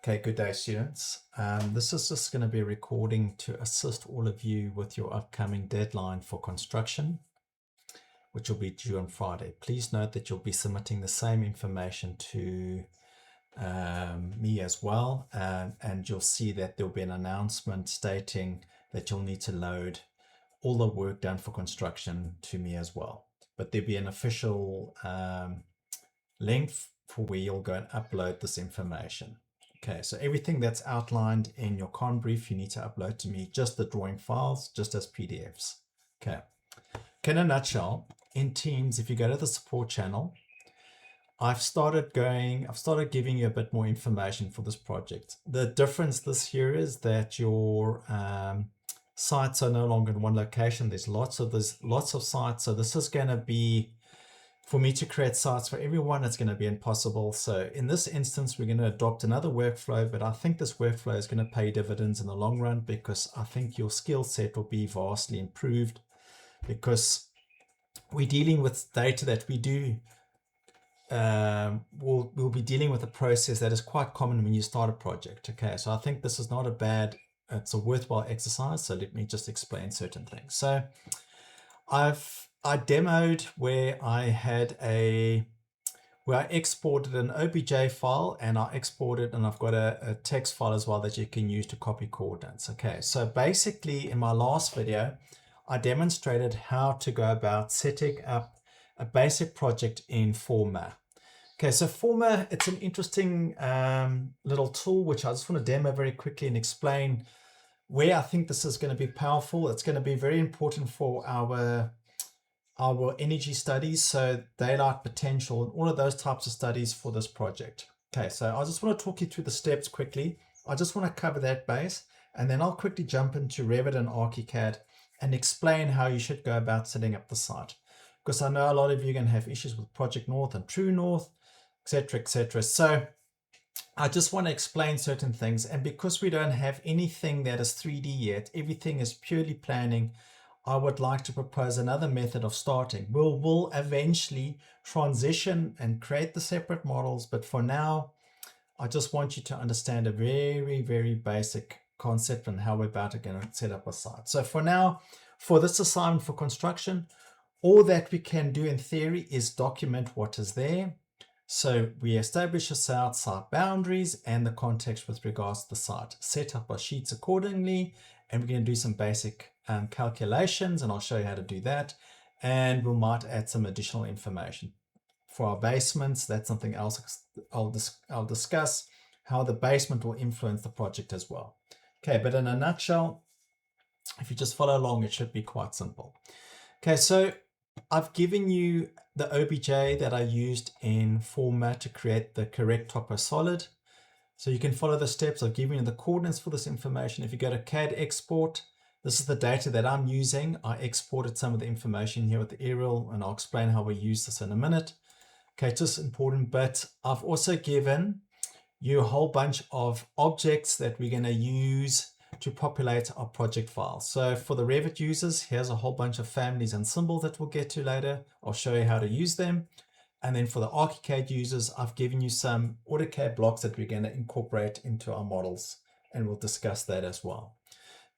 Okay, good day, students. This is just going to be a recording to assist all of you with your upcoming deadline for construction, which will be due on Friday. Please note that you'll be submitting the same information to me as well, and you'll see that there'll be an announcement stating that you'll need to load all the work done for construction to me as well. But there'll be an official link for where you'll go and upload this information. Okay, so everything that's outlined in your con brief, you need to upload to me, just the drawing files, just as PDFs. Okay, in a nutshell, in Teams, if you go to the support channel, I've started giving you a bit more information for this project. The difference this year is that your sites are no longer in one location. There's lots of sites. So this is going to be, for me to create sites for everyone, it's going to be impossible. So in this instance, we're going to adopt another workflow, but I think this workflow is going to pay dividends in the long run because I think your skill set will be vastly improved because we're dealing with data that we do. We'll be dealing with a process that is quite common when you start a project. Okay, so I think this is not a bad, it's a worthwhile exercise. So let me just explain certain things. So I demoed where I exported an OBJ file and I exported, and I've got a text file as well that you can use to copy coordinates. Okay, so basically in my last video, I demonstrated how to go about setting up a basic project in Forma. Okay, so Forma, it's an interesting little tool, which I just want to demo very quickly and explain where I think this is going to be powerful. It's going to be very important for our energy studies, so daylight potential and all of those types of studies for this project. Okay, so I just want to talk you through the steps quickly. I just want to cover that base, and then I'll quickly jump into Revit and ArchiCAD and explain how you should go about setting up the site. Because I know a lot of you are going to have issues with Project North and True North, etc., etc. So I just want to explain certain things, and because we don't have anything that is 3D yet, everything is purely planning, I would like to propose another method of starting. We'll eventually transition and create the separate models, but for now, I just want you to understand a very, very basic concept and how we're about to set up a site. So for now, for this assignment for construction, all that we can do in theory is document what is there. So we establish a site boundaries and the context with regards to the site, set up our sheets accordingly, and we're going to do some basic calculations, and I'll show you how to do that. And we might add some additional information. For our basements, that's something else I'll discuss, how the basement will influence the project as well. Okay, but in a nutshell, if you just follow along, it should be quite simple. Okay, so I've given you the OBJ that I used in Forma to create the correct topo solid. So you can follow the steps. I've given you the coordinates for this information. If you go to CAD export, this is the data that I'm using. I exported some of the information here with the aerial, and I'll explain how we use this in a minute. Okay, just important, but I've also given you a whole bunch of objects that we're going to use to populate our project file. So for the Revit users, here's a whole bunch of families and symbols that we'll get to later. I'll show you how to use them. And then for the ArchiCAD users, I've given you some AutoCAD blocks that we're going to incorporate into our models, and we'll discuss that as well.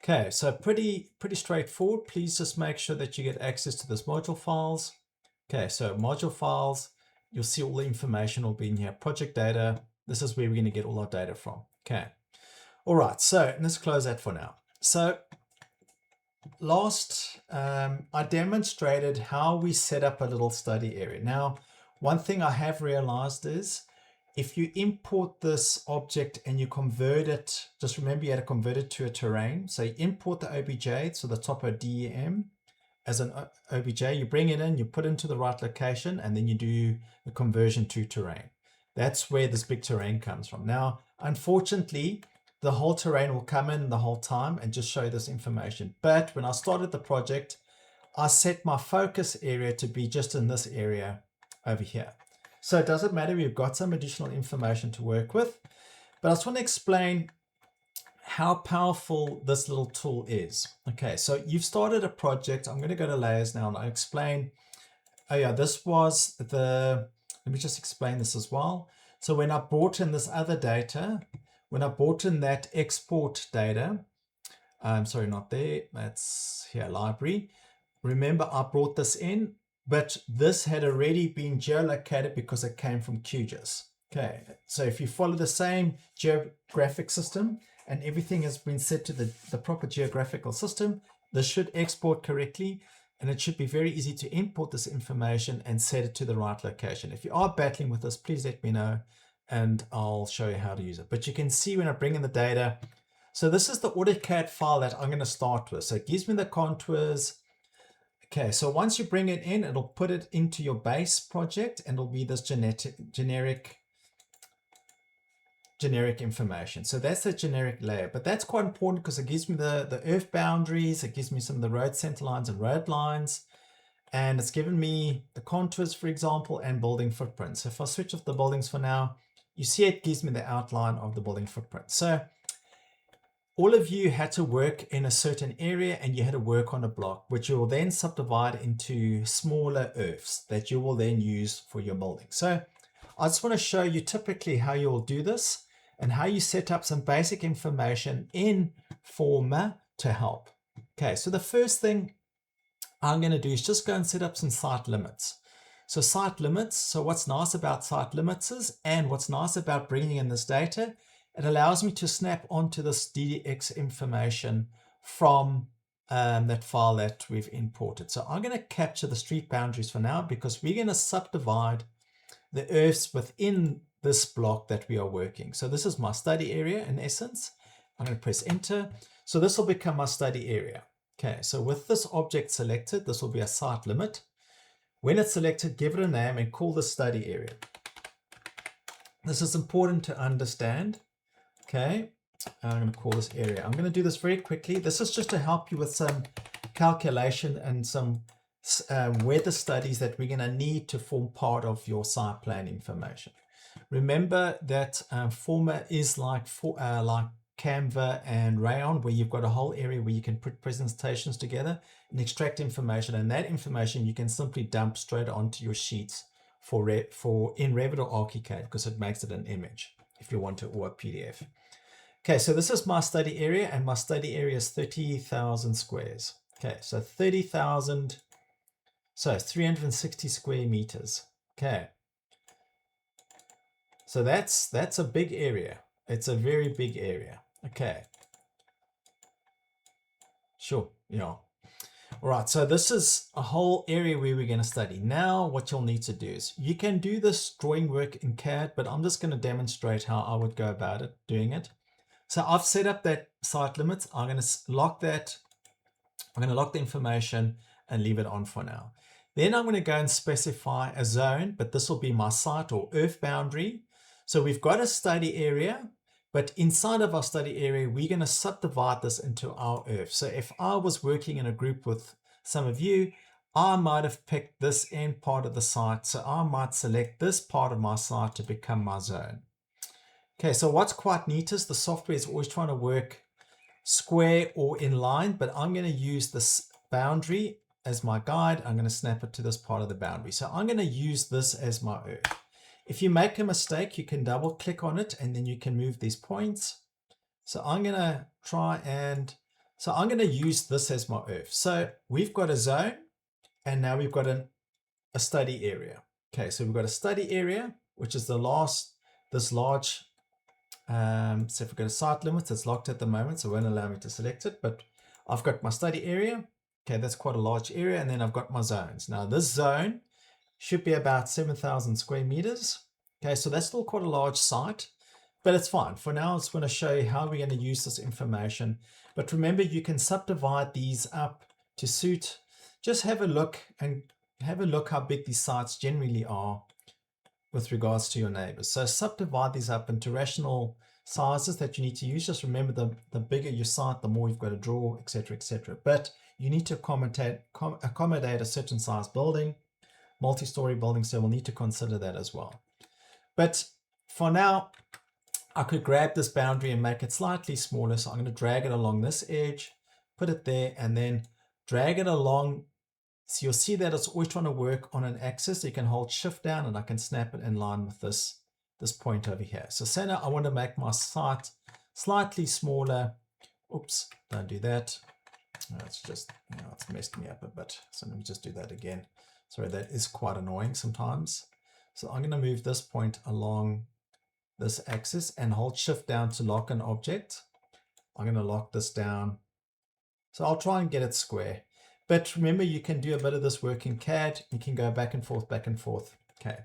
Okay, so pretty straightforward. Please just make sure that you get access to this module files. Okay, so module files, you'll see all the information will be in here. Project data, this is where we're going to get all our data from. Okay, all right, so let's close that for now. So last, I demonstrated how we set up a little study area. Now, one thing I have realized is if you import this object and you convert it, just remember you had to convert it to a terrain. So you import the OBJ, so the topo DEM as an OBJ, you bring it in, you put it into the right location, and then you do the conversion to terrain. That's where this big terrain comes from. Now, unfortunately, the whole terrain will come in the whole time and just show this information. But when I started the project, I set my focus area to be just in this area over here. So it doesn't matter, we've got some additional information to work with, but I just want to explain how powerful this little tool is. Okay, so you've started a project. I'm going to go to layers now and I'll explain. Oh yeah, this was let me just explain this as well. So when I brought in this other data, when I brought in that export data, sorry, not there, that's here, library. Remember, I brought this in, but this had already been geolocated because it came from QGIS. Okay, so if you follow the same geographic system and everything has been set to the proper geographical system, this should export correctly, and it should be very easy to import this information and set it to the right location. If you are battling with this, please let me know and I'll show you how to use it. But you can see when I bring in the data, so this is the AutoCAD file that I'm going to start with. So it gives me the contours. Okay, so once you bring it in, it'll put it into your base project and it'll be this generic information. So that's the generic layer, but that's quite important because it gives me the earth boundaries, it gives me some of the road center lines and road lines, and it's given me the contours, for example, and building footprints. So if I switch off the buildings for now, you see it gives me the outline of the building footprint. So all of you had to work in a certain area and you had to work on a block, which you will then subdivide into smaller earths that you will then use for your building. So I just want to show you typically how you will do this and how you set up some basic information in Forma to help. Okay, so the first thing I'm going to do is just go and set up some site limits. So site limits, so what's nice about site limits is, and what's nice about bringing in this data, it allows me to snap onto this DDX information from that file that we've imported. So I'm going to capture the street boundaries for now because we're going to subdivide the earths within this block that we are working. So this is my study area in essence. I'm going to press enter. So this will become my study area. Okay, so with this object selected, this will be a site limit. When it's selected, give it a name and call the study area. This is important to understand. Okay, I'm going to call this area. I'm going to do this very quickly. This is just to help you with some calculation and some weather studies that we're going to need to form part of your site plan information. Remember that Forma is like Canva and Rayon, where you've got a whole area where you can put presentations together and extract information, and that information you can simply dump straight onto your sheets in Revit or ArchiCAD because it makes it an image if you want to, or a PDF. Okay, so this is my study area, and my study area is 30,000 squares. Okay, so 30,000, so 360 square meters. Okay, so that's a big area. It's a very big area. Okay, sure, yeah. All right, so this is a whole area where we're going to study. Now what you'll need to do is, you can do this drawing work in CAD, but I'm just going to demonstrate how I would go about it, doing it. So I've set up that site limits. I'm going to lock that. I'm going to lock the information and leave it on for now. Then I'm going to go and specify a zone, but this will be my site or earth boundary. So we've got a study area, but inside of our study area, we're going to subdivide this into our earth. So if I was working in a group with some of you, I might have picked this end part of the site. So I might select this part of my site to become my zone. Okay, so what's quite neat is the software is always trying to work square or in line, but I'm going to use this boundary as my guide. I'm going to snap it to this part of the boundary. So I'm going to use this as my earth. If you make a mistake, you can double click on it and then you can move these points. So I'm going to I'm going to use this as my earth. So we've got a zone and now we've got a study area. Okay, so we've got a study area, which is this large, so if we go to site limits, it's locked at the moment, so it won't allow me to select it, but I've got my study area. Okay, that's quite a large area. And then I've got my zones. Now this zone should be about 7,000 square meters. Okay, so that's still quite a large site, but it's fine. For now, it's going to show you how we're going to use this information. But remember, you can subdivide these up to suit. Just have a look how big these sites generally are with regards to your neighbors. So subdivide these up into rational sizes that you need to use. Just remember, the bigger your site, the more you've got to draw, etc., etc. But you need to accommodate a certain size building, multi-story building, so we'll need to consider that as well. But for now, I could grab this boundary and make it slightly smaller. So I'm going to drag it along this edge, put it there, and then drag it along. So you'll see that it's always trying to work on an axis. You can hold shift down and I can snap it in line with this this point over here. So say now I want to make my site slightly smaller. Oops, don't do that. It's just, it's messed me up a bit. So let me just do that again. Sorry, that is quite annoying sometimes. So I'm going to move this point along this axis and hold shift down to lock an object. I'm going to lock this down. So I'll try and get it square. But remember, you can do a bit of this work in CAD. You can go back and forth, back and forth. Okay.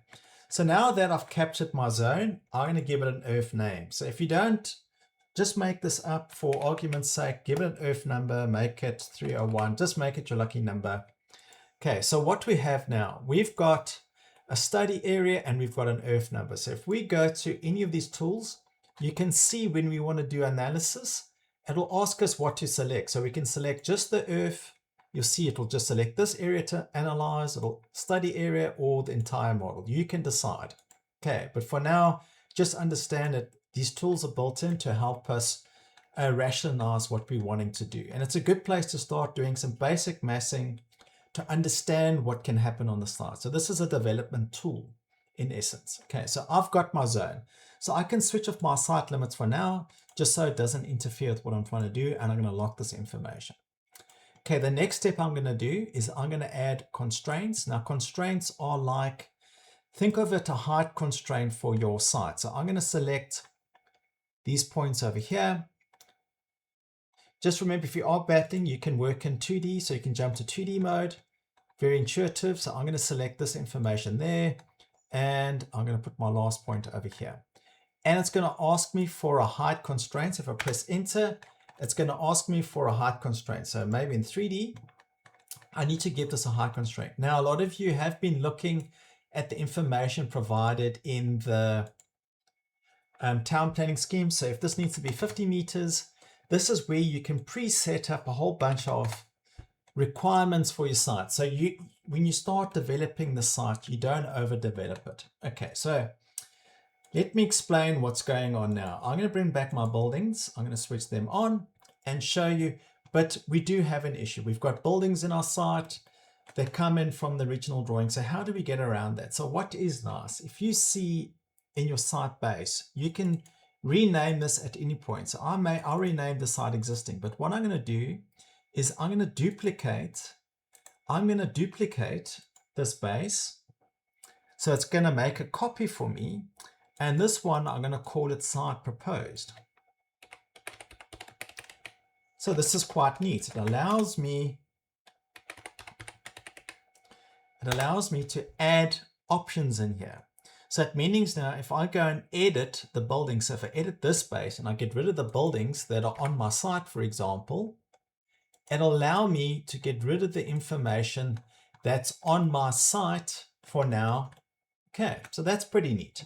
So now that I've captured my zone, I'm going to give it an earth name. So if you don't, just make this up for argument's sake, give it an earth number, make it 301, just make it your lucky number. Okay, so what we have now, we've got a study area and we've got an earth number. So if we go to any of these tools, you can see when we want to do analysis, it'll ask us what to select. So we can select just the earth. You'll see it will just select this area to analyze, it'll study area or the entire model. You can decide. Okay, but for now, just understand that these tools are built in to help us rationalize what we're wanting to do. And it's a good place to start doing some basic massing to understand what can happen on the slide. So this is a development tool in essence. Okay, so I've got my zone. So I can switch off my site limits for now, just so it doesn't interfere with what I'm trying to do, and I'm going to lock this information. Okay, the next step I'm going to do is I'm going to add constraints. Now constraints are like, think of it a height constraint for your site. So I'm going to select these points over here. Just remember, if you are battling, you can work in 2D, so you can jump to 2D mode. Very intuitive. So I'm going to select this information there, and I'm going to put my last point over here. And it's going to ask me for a height constraint. So if I press enter, it's going to ask me for a height constraint. So maybe in 3D, I need to give this a height constraint. Now, a lot of you have been looking at the information provided in the town planning scheme. So if this needs to be 50 meters, this is where you can pre-set up a whole bunch of requirements for your site. So when you start developing the site, you don't overdevelop it. Okay, so let me explain what's going on now. I'm going to bring back my buildings. I'm going to switch them on and show you, but we do have an issue. We've got buildings in our site. They come in from the original drawing. So how do we get around that? So what is nice, if you see in your site base, you can rename this at any point. So I'll rename the site existing, but what I'm going to do is I'm going to duplicate this base. So it's going to make a copy for me. And this one, I'm going to call it site proposed. So this is quite neat. It allows me to add options in here. So it means now if I go and edit the building, so if I edit this base and I get rid of the buildings that are on my site, for example, it'll allow me to get rid of the information that's on my site for now. Okay, so that's pretty neat.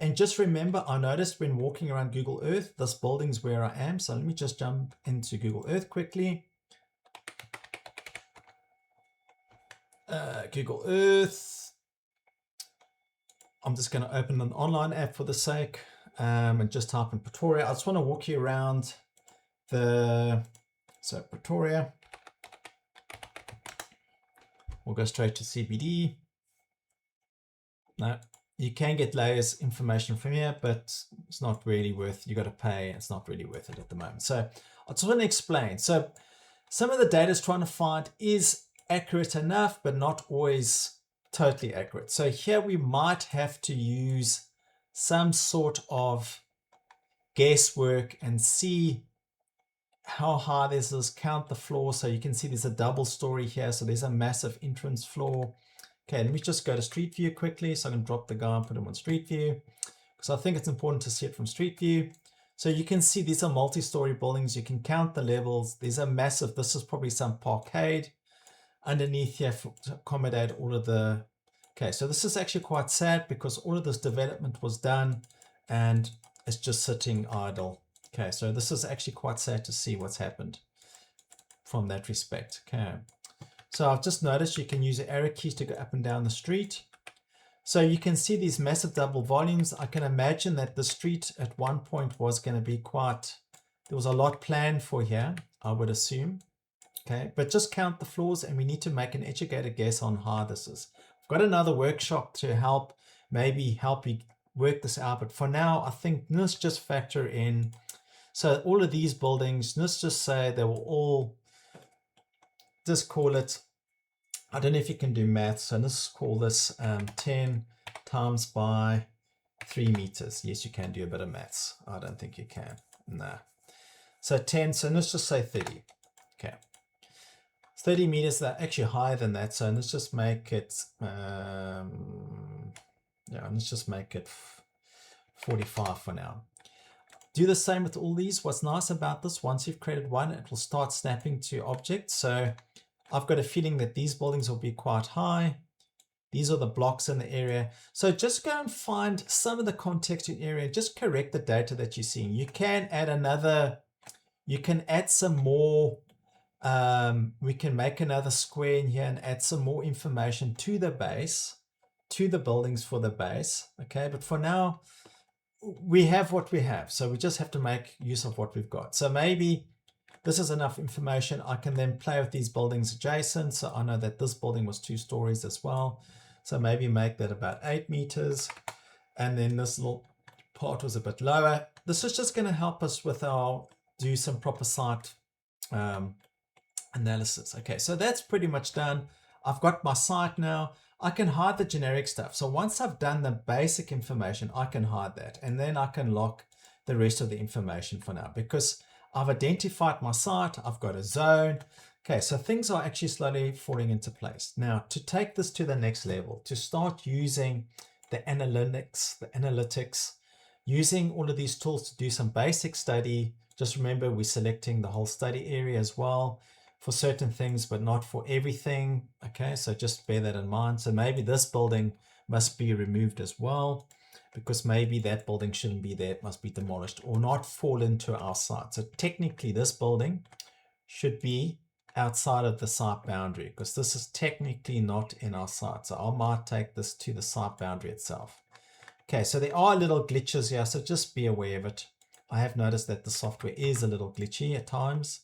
And just remember, I noticed when walking around Google Earth, this building's where I am. So let me just jump into Google Earth quickly. Google Earth. I'm just going to open an online app for the sake and just type in Pretoria. I just want to walk you around so Pretoria. We'll go straight to CBD. No. You can get layers information from here, but it's not really worth, you got to pay. It's not really worth it at the moment. So I just want to explain. So some of the data is trying to find is accurate enough, but not always totally accurate. So here we might have to use some sort of guesswork and see how high this is, count the floor. So you can see there's a double story here. So there's a massive entrance floor. Okay, let me just go to Street View quickly. So I can drop the guy and put him on Street View because I think it's important to see it from Street View. So you can see these are multi-story buildings. You can count the levels. These are massive. This is probably some parkade underneath here to accommodate all of the... Okay, so this is actually quite sad because all of this development was done and it's just sitting idle. Okay, so this is actually quite sad to see what's happened from that respect. Okay. So I've just noticed you can use the arrow keys to go up and down the street. So you can see these massive double volumes. I can imagine that the street at one point was going to be quite, there was a lot planned for here, I would assume. Okay, but just count the floors and we need to make an educated guess on how this is. I've got another workshop to maybe help you work this out, but for now, I think let's just factor in. So all of these buildings, let's just say they will all, just call it, I don't know if you can do math, so let's call this 10 times by 3 meters. Yes, you can do a bit of maths. I don't think you can. No. So 10, so let's just say 30. Okay. 30 meters, they're actually higher than that. So let's just make it, yeah, let's just make it 45 for now. Do the same with all these. What's nice about this, once you've created one, it will start snapping to objects. So I've got a feeling that these buildings will be quite high. These are the blocks in the area. So just go and find some of the context in area. Just correct the data that you're seeing. You can add another, you can add some more. We can make another square in here and add some more information to the base, to the buildings for the base. Okay, but for now, we have what we have. So we just have to make use of what we've got. So maybe this is enough information. I can then play with these buildings adjacent. So I know that this building was 2 stories as well. So maybe make that about 8 meters. And then this little part was a bit lower. This is just going to help us with our, do some proper site analysis. Okay, so that's pretty much done. I've got my site now. I can hide the generic stuff. So once I've done the basic information, I can hide that. And then I can lock the rest of the information for now because I've identified my site. I've got a zone. Okay, so things are actually slowly falling into place. Now, to take this to the next level, to start using the analytics, using all of these tools to do some basic study. Just remember, we're selecting the whole study area as well for certain things, but not for everything. Okay, so just bear that in mind. So maybe this building must be removed as well, because maybe that building shouldn't be there. It must be demolished or not fall into our site. So technically this building should be outside of the site boundary because this is technically not in our site. So I might take this to the site boundary itself. Okay, so there are little glitches here, so just be aware of it. I have noticed that the software is a little glitchy at times.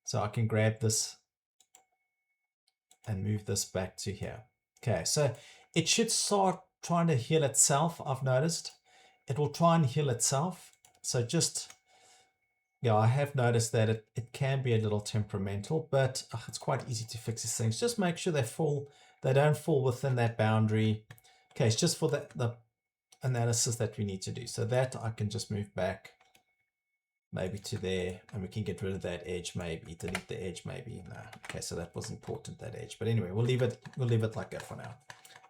So I can grab this and move this back to here. Okay, so it should start trying to heal itself. I've noticed it will try and heal itself. So just, yeah, I have noticed that it can be a little temperamental, but it's quite easy to fix these things. Just make sure they don't fall within that boundary. Okay, it's just for the analysis that we need to do. So that I can just move back maybe to there, and we can get rid of that edge, maybe delete the edge, maybe. No, okay, so that was important, that edge, but anyway, we'll leave it like that for now.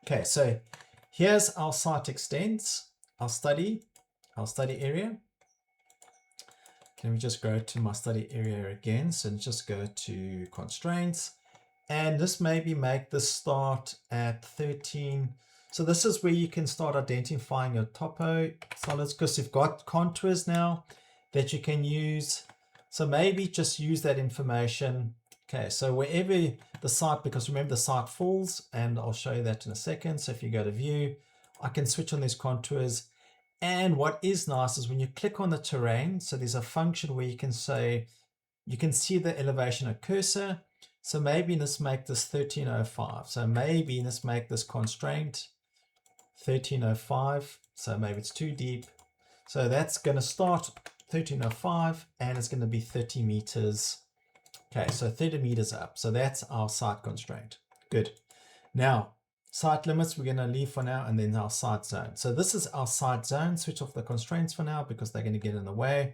Okay, so here's our site extents, our study area. Can we just go to my study area again? So just go to constraints, and this maybe make this start at 13. So this is where you can start identifying your topo solids, because you've got contours now that you can use. So maybe just use that information. Okay, so wherever the site, because remember the site falls, and I'll show you that in a second. So if you go to view, I can switch on these contours. And what is nice is when you click on the terrain, so there's a function where you can say, you can see the elevation of cursor. So maybe let's make this 1305. So maybe let's make this constraint 1305. So maybe it's too deep. So that's going to start 1305 and it's going to be 30 meters. Okay, so 30 meters up. So that's our site constraint. Good. Now, site limits we're going to leave for now, and then our site zone. So this is our site zone. Switch off the constraints for now because they're going to get in the way.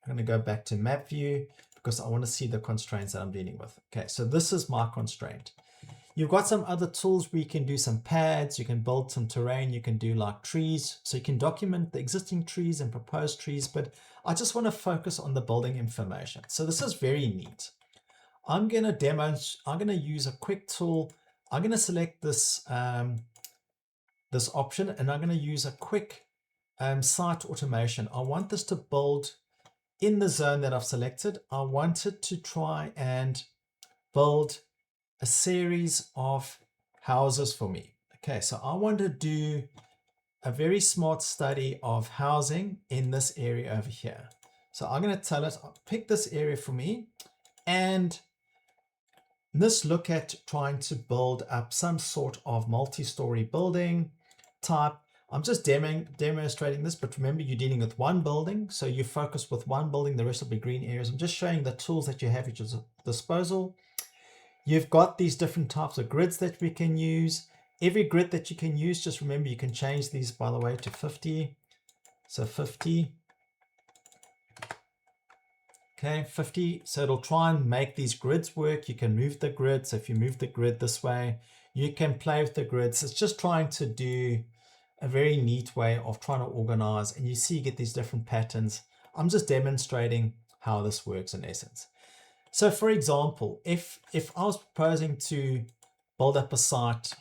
I'm going to go back to map view because I want to see the constraints that I'm dealing with. Okay, so this is my constraint. You've got some other tools where you can do some pads, you can build some terrain, you can do like trees. So you can document the existing trees and proposed trees, but I just want to focus on the building information. So this is very neat. I'm going to use a quick tool. I'm going to select this, this option, and I'm going to use a quick site automation. I want this to build in the zone that I've selected. I want it to try and build a series of houses for me. Okay, so I want to do a very smart study of housing in this area over here. So I'm going to tell it, pick this area for me, and let's look at trying to build up some sort of multi-story building type. I'm just demonstrating this, but remember you're dealing with one building, so you focus with one building, the rest will be green areas. I'm just showing the tools that you have at your disposal. You've got these different types of grids that we can use. Every grid that you can use, just remember you can change these, by the way, to 50. So 50. Okay, 50. So it'll try and make these grids work. You can move the grid. So if you move the grid this way, you can play with the grids. It's just trying to do a very neat way of trying to organize, and you see you get these different patterns. I'm just demonstrating how this works in essence. So for example, if I was proposing to build up a site,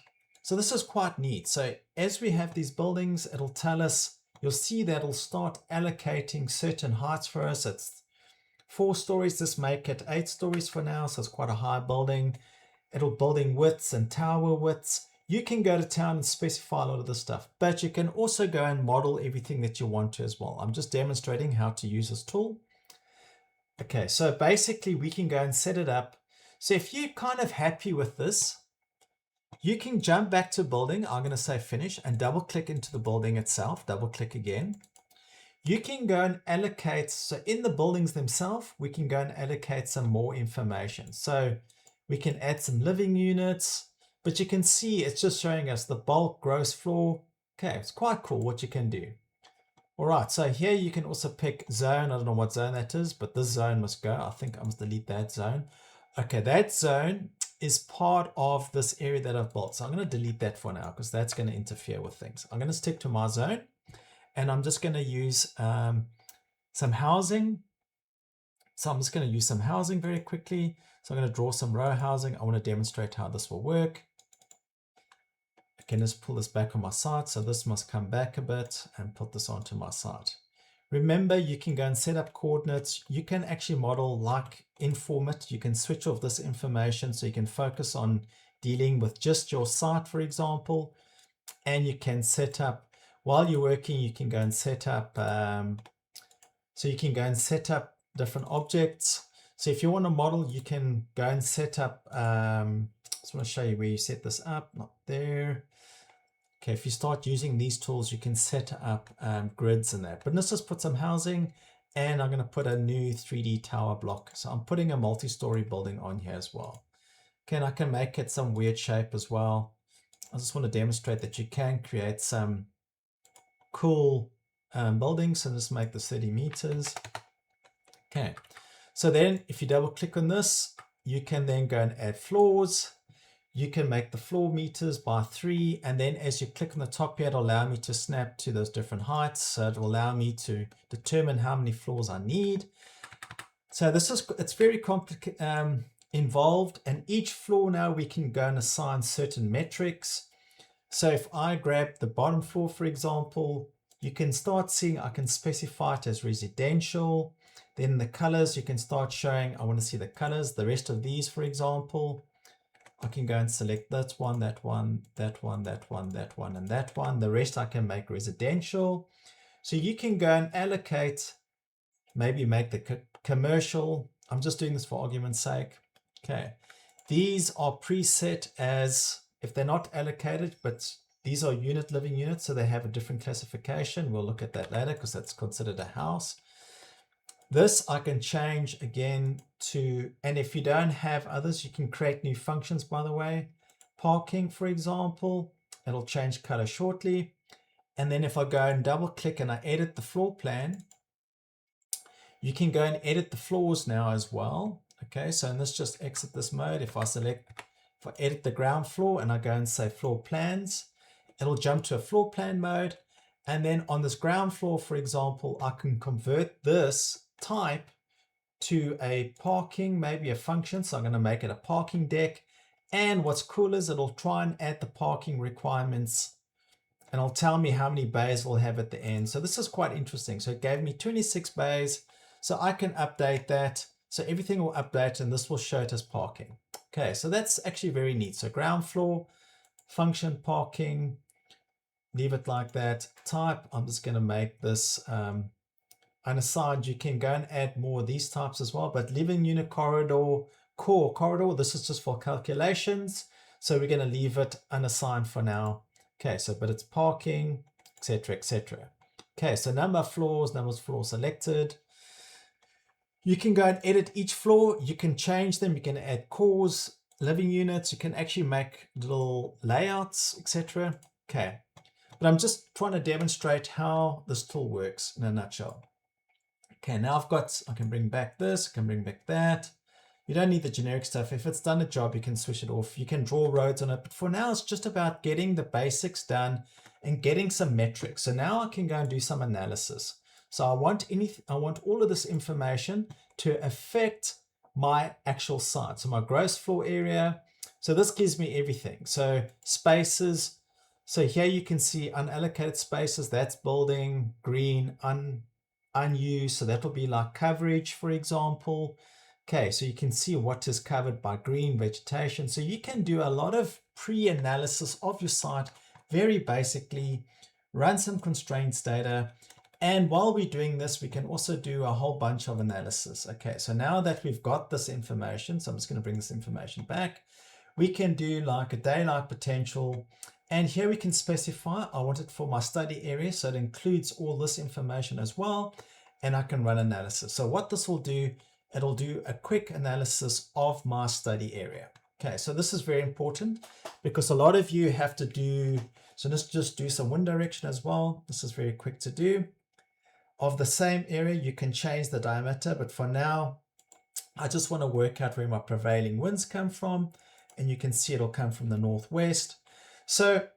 so this is quite neat. So as we have these buildings, it'll tell us, you'll see that it'll start allocating certain heights for us. It's 4 stories, this make it 8 stories for now, so it's quite a high building. It'll building widths and tower widths. You can go to town and specify a lot of this stuff, but you can also go and model everything that you want to as well. I'm just demonstrating how to use this tool. Okay, so basically we can go and set it up. So if you're kind of happy with this, you can jump back to building. I'm going to say finish and double click into the building itself, double click again. You can go and allocate, so in the buildings themselves, we can go and allocate some more information. So we can add some living units, but you can see it's just showing us the bulk gross floor. Okay, it's quite cool what you can do. All right, so here you can also pick zone. I don't know what zone that is, but this zone must go. I think I must delete that zone. Okay, that zone is part of this area that I've built. So I'm going to delete that for now because that's going to interfere with things. I'm going to stick to my zone, and I'm just going to use some housing. So I'm just going to use some housing very quickly. So I'm going to draw some row housing. I want to demonstrate how this will work. I can just pull this back on my site. So this must come back a bit and put this onto my site. Remember, you can go and set up coordinates. You can actually model like in Format. You can switch off this information so you can focus on dealing with just your site, for example. And you can set up, while you're working, you can go and set up, different objects. So if you want to model, you can go and set up, I just want to show you where you set this up, not there. Okay, if you start using these tools, you can set up grids and that. But let's just put some housing, and I'm going to put a new 3D tower block. So I'm putting a multi-story building on here as well. Okay, and I can make it some weird shape as well. I just want to demonstrate that you can create some cool buildings. So just make this 30 meters. Okay, so then if you double click on this, you can then go and add floors. You can make the floor meters by 3, and then as you click on the top here, it'll allow me to snap to those different heights. So it will allow me to determine how many floors I need. So it's very complicated, involved, and each floor now we can go and assign certain metrics. So if I grab the bottom floor, for example, you can start seeing I can specify it as residential. Then the colors, you can start showing, I want to see the colors, the rest of these, for example. I can go and select that one, that one, that one, that one, that one, and that one. The rest I can make residential. So you can go and allocate, maybe make the commercial. I'm just doing this for argument's sake. Okay. These are preset as, if they're not allocated, but these are living units, so they have a different classification. We'll look at that later because that's considered a house. This I can change again to, and if you don't have others, you can create new functions, by the way. Parking, for example, it'll change color shortly. And then if I go and double click and I edit the floor plan, you can go and edit the floors now as well. Okay, so let's just exit this mode. If I edit the ground floor and I go and say floor plans, it'll jump to a floor plan mode. And then on this ground floor, for example, I can convert this type to a parking, maybe a function. So I'm going to make it a parking deck. And what's cool is it'll try and add the parking requirements, and it'll tell me how many bays we'll have at the end. So this is quite interesting. So it gave me 26 bays. So I can update that. So everything will update, and this will show it as parking. Okay, so that's actually very neat. So ground floor, function parking, leave it like that. Type, I'm just going to make this unassigned. You can go and add more of these types as well, but living unit corridor, core corridor, this is just for calculations. So we're going to leave it unassigned for now. Okay, so, but it's parking. etc., etc. Okay, so number of floors selected. You can go and edit each floor. You can change them. You can add cores, living units. You can actually make little layouts, etc. Okay, but I'm just trying to demonstrate how this tool works in a nutshell. Okay, now I can bring back this, I can bring back that. You don't need the generic stuff. If it's done a job, you can switch it off. You can draw roads on it. But for now, it's just about getting the basics done and getting some metrics. So now I can go and do some analysis. So I want all of this information to affect my actual site. So my gross floor area. So this gives me everything. So spaces. So here you can see unallocated spaces. That's building, green, unused. So that will be like coverage, for example. Okay, so you can see what is covered by green vegetation. So you can do a lot of pre-analysis of your site, very basically, run some constraints data. And while we're doing this, we can also do a whole bunch of analysis. Okay, so now that we've got this information, so I'm just going to bring this information back, we can do like a daylight potential. And here we can specify, I want it for my study area. So it includes all this information as well. And I can run analysis. So what this will do, it'll do a quick analysis of my study area. Okay, so this is very important because a lot of you have to do, so let's just do some wind direction as well. This is very quick to do. Of the same area, you can change the diameter, but for now, I just want to work out where my prevailing winds come from. And you can see it'll come from the northwest. So,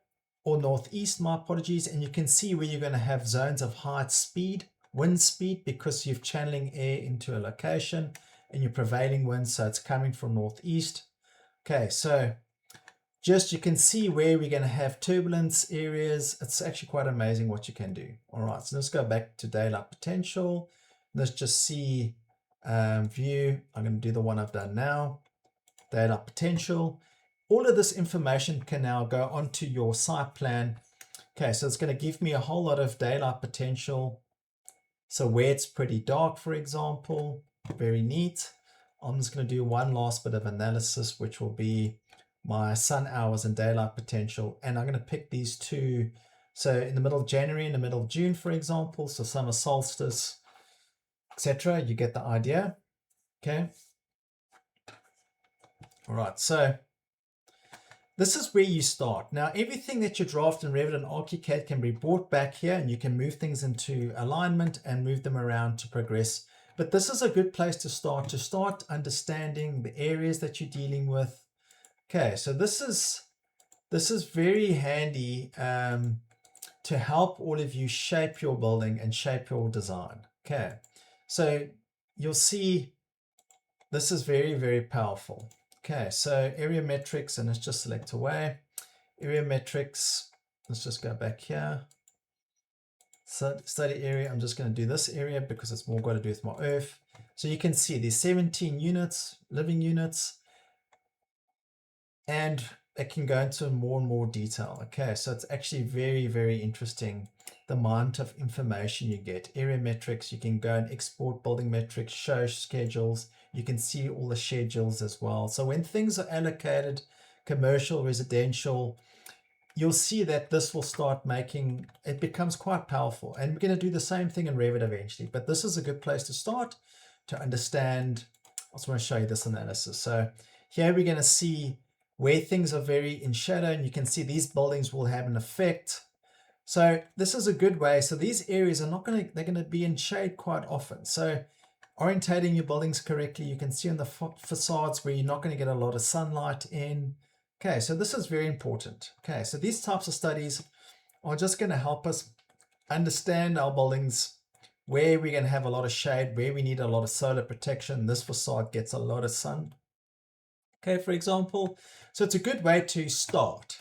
or northeast, my apologies. And you can see where you're going to have zones of height speed, wind speed, because you're channeling air into a location and your prevailing wind, so it's coming from northeast. Okay, so just you can see where we're going to have turbulence areas. It's actually quite amazing what you can do. All right, so let's go back to daylight potential. Let's just see view. I'm going to do the one I've done now. Daylight potential. All of this information can now go onto your site plan. Okay, so it's going to give me a whole lot of daylight potential. So where it's pretty dark, for example, very neat. I'm just going to do one last bit of analysis, which will be my sun hours and daylight potential. And I'm going to pick these two. So in the middle of January, in the middle of June, for example, so summer solstice, etc. You get the idea. Okay. All right, so this is where you start. Now, everything that you draft in Revit and ArchiCAD can be brought back here, and you can move things into alignment and move them around to progress. But this is a good place to start understanding the areas that you're dealing with. Okay, so this is very handy to help all of you shape your building and shape your design. Okay, so you'll see this is very, very powerful. Okay, so area metrics, and let's just select away. Area metrics, let's just go back here. So study area, I'm just going to do this area because it's more got to do with my earth. So you can see there's 17 units, living units, and it can go into more and more detail. Okay, so it's actually very, very interesting the amount of information you get. Area metrics, you can go and export building metrics, show schedules. You can see all the schedules as well. So when things are allocated, commercial, residential, you'll see that this will start making, it becomes quite powerful. And we're going to do the same thing in Revit eventually, but this is a good place to start to understand. I just want to show you this analysis. So here we're going to see where things are very in shadow, and you can see these buildings will have an effect. So this is a good way. So these areas are not going to, they're going to be in shade quite often. So orientating your buildings correctly, you can see on the facades where you're not going to get a lot of sunlight in. Okay, so this is very important. Okay, so these types of studies are just going to help us understand our buildings, where we're going to have a lot of shade, where we need a lot of solar protection. This facade gets a lot of sun. Okay, for example, so it's a good way to start.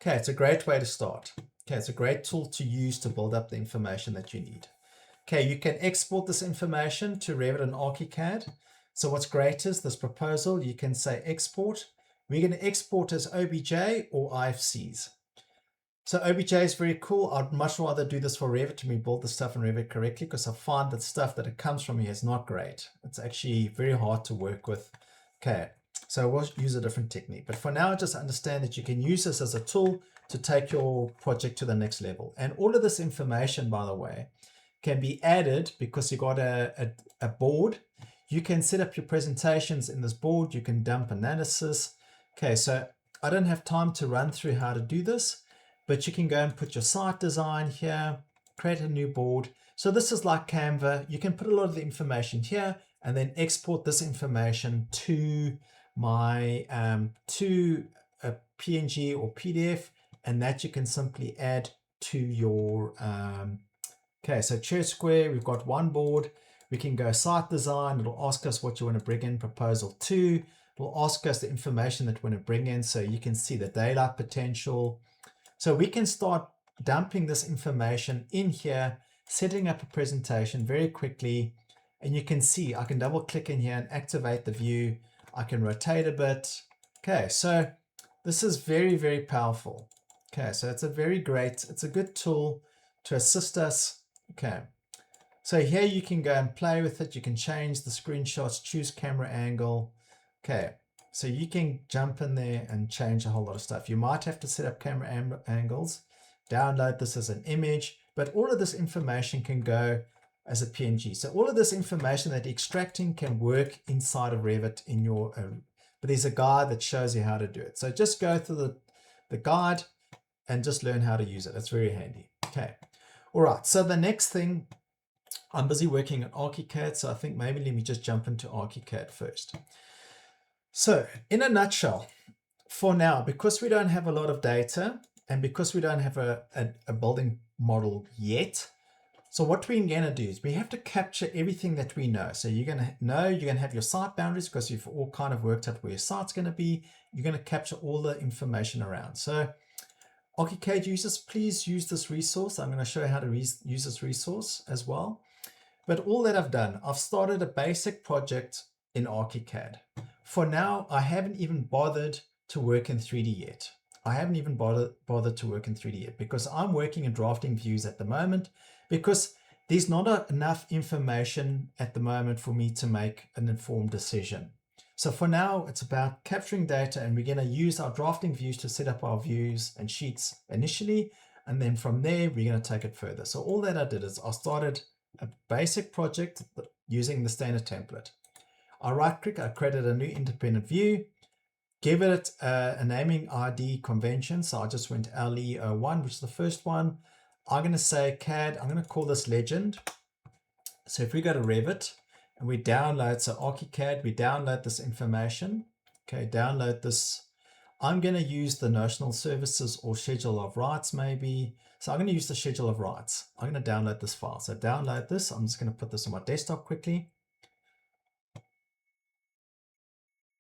Okay, it's a great way to start. Okay, it's a great tool to use to build up the information that you need. Okay, you can export this information to Revit and ArchiCAD. So what's great is this proposal, you can say export. We're going to export as OBJ or IFCs. So OBJ is very cool. I'd much rather do this for Revit to build the stuff in Revit correctly, because I find that stuff that it comes from here is not great. It's actually very hard to work with. Okay, so we'll use a different technique. But for now, just understand that you can use this as a tool to take your project to the next level. And all of this information, by the way, can be added because you got a board. You can set up your presentations in this board. You can dump analysis. Okay, so I don't have time to run through how to do this, but you can go and put your site design here, create a new board. So this is like Canva. You can put a lot of the information here and then export this information to my to a PNG or PDF, and that you can simply add to your okay, so Church Square, we've got one board. We can go site design. It'll ask us what you want to bring in, proposal 2. It'll ask us the information that we want to bring in, so you can see the daylight potential. So we can start dumping this information in here, setting up a presentation very quickly. And you can see I can double click in here and activate the view. I can rotate a bit. Okay, so this is very, very powerful. Okay, so it's a good tool to assist us. Okay, so here you can go and play with it. You can change the screenshots, choose camera angle. Okay, so you can jump in there and change a whole lot of stuff. You might have to set up camera angles, download this as an image, but all of this information can go as a PNG. So all of this information that you're extracting can work inside of Revit in your, but there's a guide that shows you how to do it. So just go through the guide and just learn how to use it. It's very handy. Okay. All right, so the next thing, I'm busy working on ArchiCAD, so I think maybe let me just jump into ArchiCAD first. So in a nutshell, for now, because we don't have a lot of data and because we don't have a building model yet, so what we're going to do is we have to capture everything that we know. So you're going to have your site boundaries because you've all kind of worked out where your site's going to be. You're going to capture all the information around. So ArchiCAD users, please use this resource. I'm going to show you how to use this resource as well. But all that I've done, I've started a basic project in ArchiCAD. For now, I haven't even bothered to work in 3D yet. I haven't even bothered to work in 3D yet because I'm working in drafting views at the moment because there's not enough information at the moment for me to make an informed decision. So for now, it's about capturing data, and we're going to use our drafting views to set up our views and sheets initially. And then from there, we're going to take it further. So all that I did is I started a basic project using the standard template. I right click, I created a new independent view, give it a naming ID convention. So I just went LE01, which is the first one. I'm going to say CAD, I'm going to call this legend. So if we go to Revit, and we download, so ArchiCAD, we download this information. Okay, download this. I'm going to use the notional services or schedule of rights maybe. So I'm going to use the schedule of rights. I'm going to download this file. So download this. I'm just going to put this on my desktop quickly.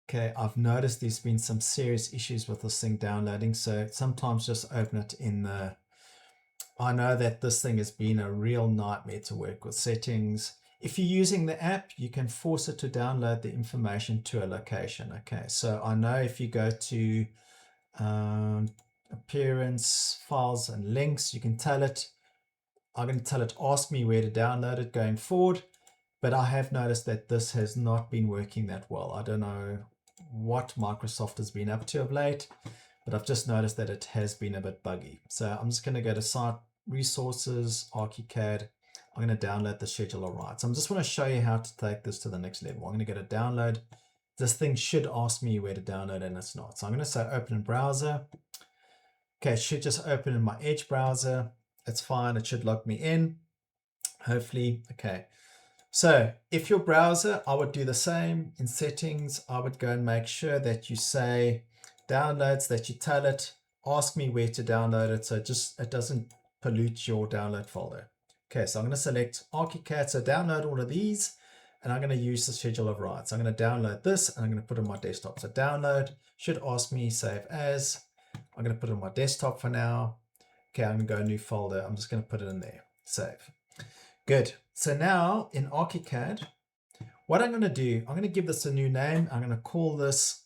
Okay, I've noticed there's been some serious issues with this thing downloading. So sometimes just open it in the, I know that this thing has been a real nightmare to work with settings. If you're using the app, you can force it to download the information to a location. Okay, so I know if you go to appearance, files and links, you can tell it, I'm going to tell it, ask me where to download it going forward. But I have noticed that this has not been working that well. I don't know what Microsoft has been up to of late, but I've just noticed that it has been a bit buggy. So I'm just going to go to Site Resources, ArchiCAD. I'm going to download the schedule of rights. I just want to show you how to take this to the next level. I'm going to go to download. This thing should ask me where to download, and it's not. So I'm going to say open in browser. Okay, it should just open in my Edge browser. It's fine. It should log me in, hopefully. Okay. So if your browser, I would do the same in settings. I would go and make sure that you say downloads, that you tell it, ask me where to download it. So it doesn't pollute your download folder. Okay, so I'm going to select ArchiCAD. So download all of these, and I'm going to use the schedule of rights. I'm going to download this, and I'm going to put it on my desktop. So download should ask me save as. I'm going to put it on my desktop for now. Okay, I'm going to go new folder. I'm just going to put it in there. Save. Good. So now in ArchiCAD, what I'm going to do, I'm going to give this a new name. I'm going to call this,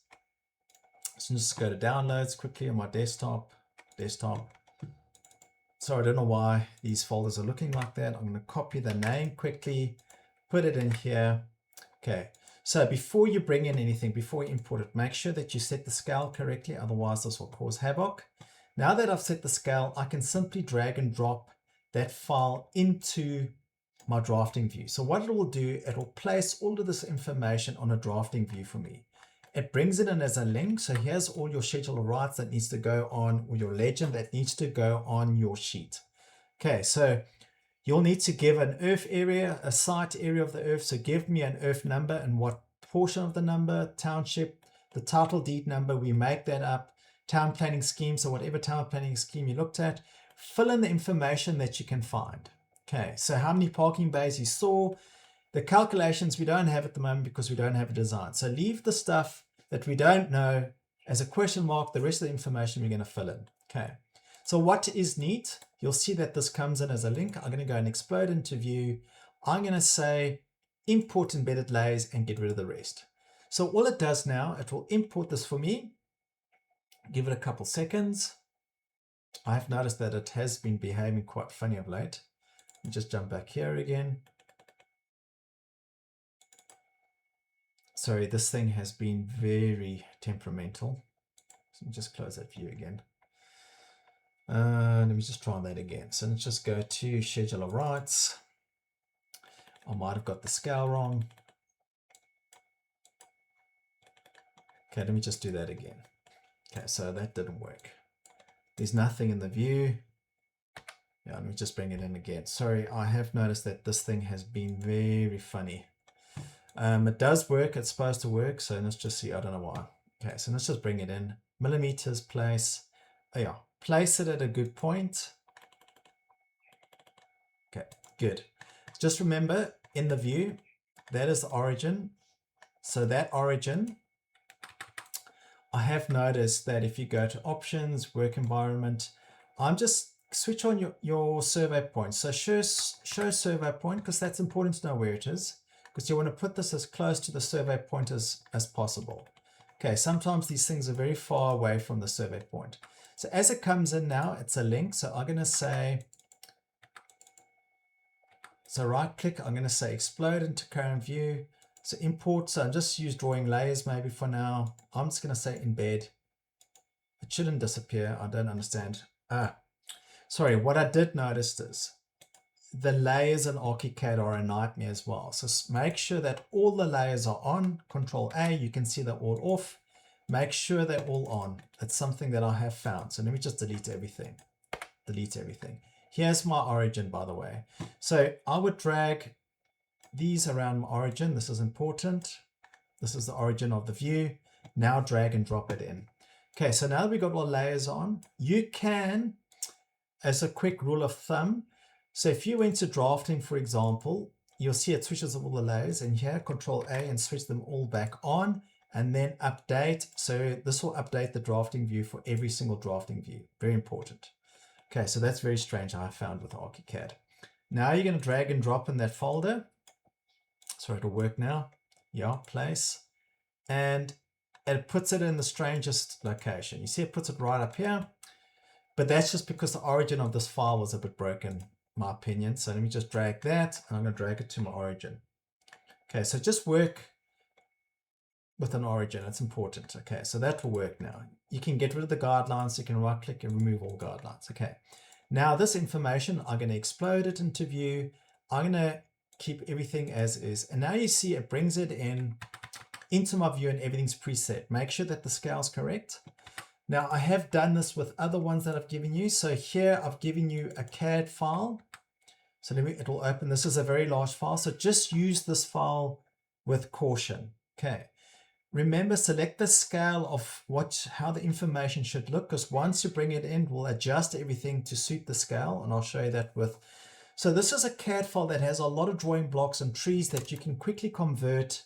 so just go to downloads quickly on my desktop. So I don't know why these folders are looking like that. I'm going to copy the name quickly, put it in here. Okay. So before you bring in anything, before you import it, make sure that you set the scale correctly. Otherwise this will cause havoc. Now that I've set the scale, I can simply drag and drop that file into my drafting view. So what it will do, it will place all of this information on a drafting view for me. It brings it in as a link. So here's all your schedule of rights that needs to go on, or your legend that needs to go on your sheet. Okay, so you'll need to give an earth area, a site area of the earth. So give me an earth number and what portion of the number, township, the title deed number, we make that up, town planning scheme, so whatever town planning scheme you looked at, fill in the information that you can find. Okay, so how many parking bays you saw, the calculations we don't have at the moment because we don't have a design. So leave the stuff that we don't know as a question mark, the rest of the information we're going to fill in. Okay, so what is neat, you'll see that this comes in as a link. I'm going to go and explode into view. I'm going to say import embedded layers and get rid of the rest. So all it does now, it will import this for me. Give it a couple seconds. I've noticed that it has been behaving quite funny of late. Let me just jump back here again. Sorry, this thing has been very temperamental. So let me just close that view again. Let me just try that again. So let's just go to schedule of rights. I might have got the scale wrong. Okay, let me just do that again. Okay, so that didn't work. There's nothing in the view. Yeah, let me just bring it in again. Sorry, I have noticed that this thing has been very funny. It does work, it's supposed to work, so let's just see, I don't know why. Okay, so let's just bring it in. Millimeters, place. Oh yeah, place it at a good point. Okay, good. Just remember, in the view, that is the origin. So that origin, I have noticed that if you go to options, work environment, I'm just switch on your survey point. So show survey point, because that's important to know where it is, because you want to put this as close to the survey point as possible. Okay, sometimes these things are very far away from the survey point. So as it comes in now, it's a link. So I'm going to say, so right click, I'm going to say explode into current view. So import, so I'll just use drawing layers maybe for now. I'm just going to say embed. It shouldn't disappear. I don't understand. Sorry, what I did notice is the layers in ArchiCAD are a nightmare as well. So make sure that all the layers are on. Control A, you can see they're all off. Make sure they're all on. It's something that I have found. So let me just delete everything. Delete everything. Here's my origin, by the way. So I would drag these around my origin. This is important. This is the origin of the view. Now drag and drop it in. Okay, so now that we've got all layers on, you can, as a quick rule of thumb, so if you went to drafting, for example, you'll see it switches all the layers, and here Control A and switch them all back on, and then update. So this will update the drafting view for every single drafting view. Very important. Okay, so that's very strange, I found with ArchiCAD. Now you're going to drag and drop in that folder. So it'll work now. Yeah, place. And it puts it in the strangest location. You see it puts it right up here. But that's just because the origin of this file was a bit broken, in my opinion. So let me just drag that, and I'm going to drag it to my origin. Okay, so just work with an origin. It's important. Okay, so that will work now. You can get rid of the guidelines. You can right click and remove all guidelines. Okay, now this information, I'm going to explode it into view. I'm going to keep everything as is. And now you see it brings it in into my view and everything's preset. Make sure that the scale is correct. Now I have done this with other ones that I've given you. So here I've given you a CAD file. So it will open. This is a very large file. So just use this file with caution. Okay. Remember, select the scale of how the information should look, because once you bring it in, we'll adjust everything to suit the scale. And I'll show you that with. So this is a CAD file that has a lot of drawing blocks and trees that you can quickly convert.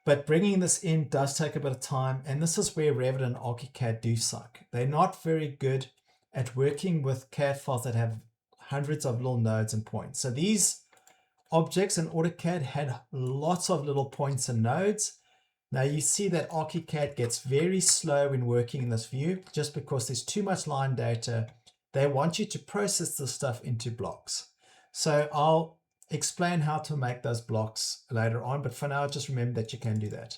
But bringing this in does take a bit of time, and this is where Revit and ArchiCAD do suck. They're not very good at working with CAD files that have hundreds of little nodes and points. So these objects in AutoCAD had lots of little points and nodes. Now you see that ArchiCAD gets very slow in working in this view just because there's too much line data. They want you to process this stuff into blocks. So I'll explain how to make those blocks later on, but for now just remember that you can do that.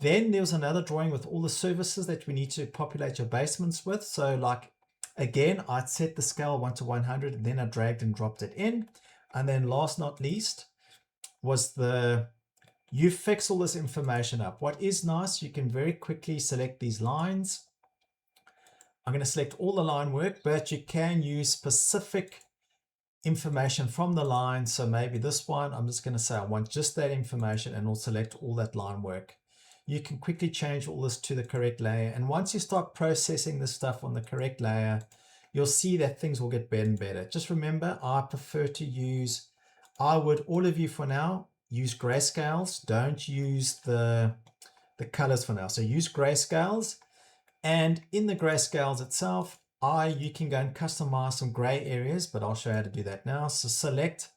Then there's another drawing with all the services that we need to populate your basements with. So like Again, I'd set the scale 1 to 100, and then I dragged and dropped it in. And then last not least was you fix all this information up. What is nice, you can very quickly select these lines. I'm going to select all the line work, but you can use specific information from the line. So maybe this one, I'm just going to say I want just that information, and we'll select all that line work. You can quickly change all this to the correct layer. And once you start processing this stuff on the correct layer, you'll see that things will get better and better. Just remember, I prefer to use, all of you for now, use grayscales. Don't use the colors for now. So use grayscales. And in the grayscales itself, you can go and customize some gray areas, but I'll show you how to do that now. So select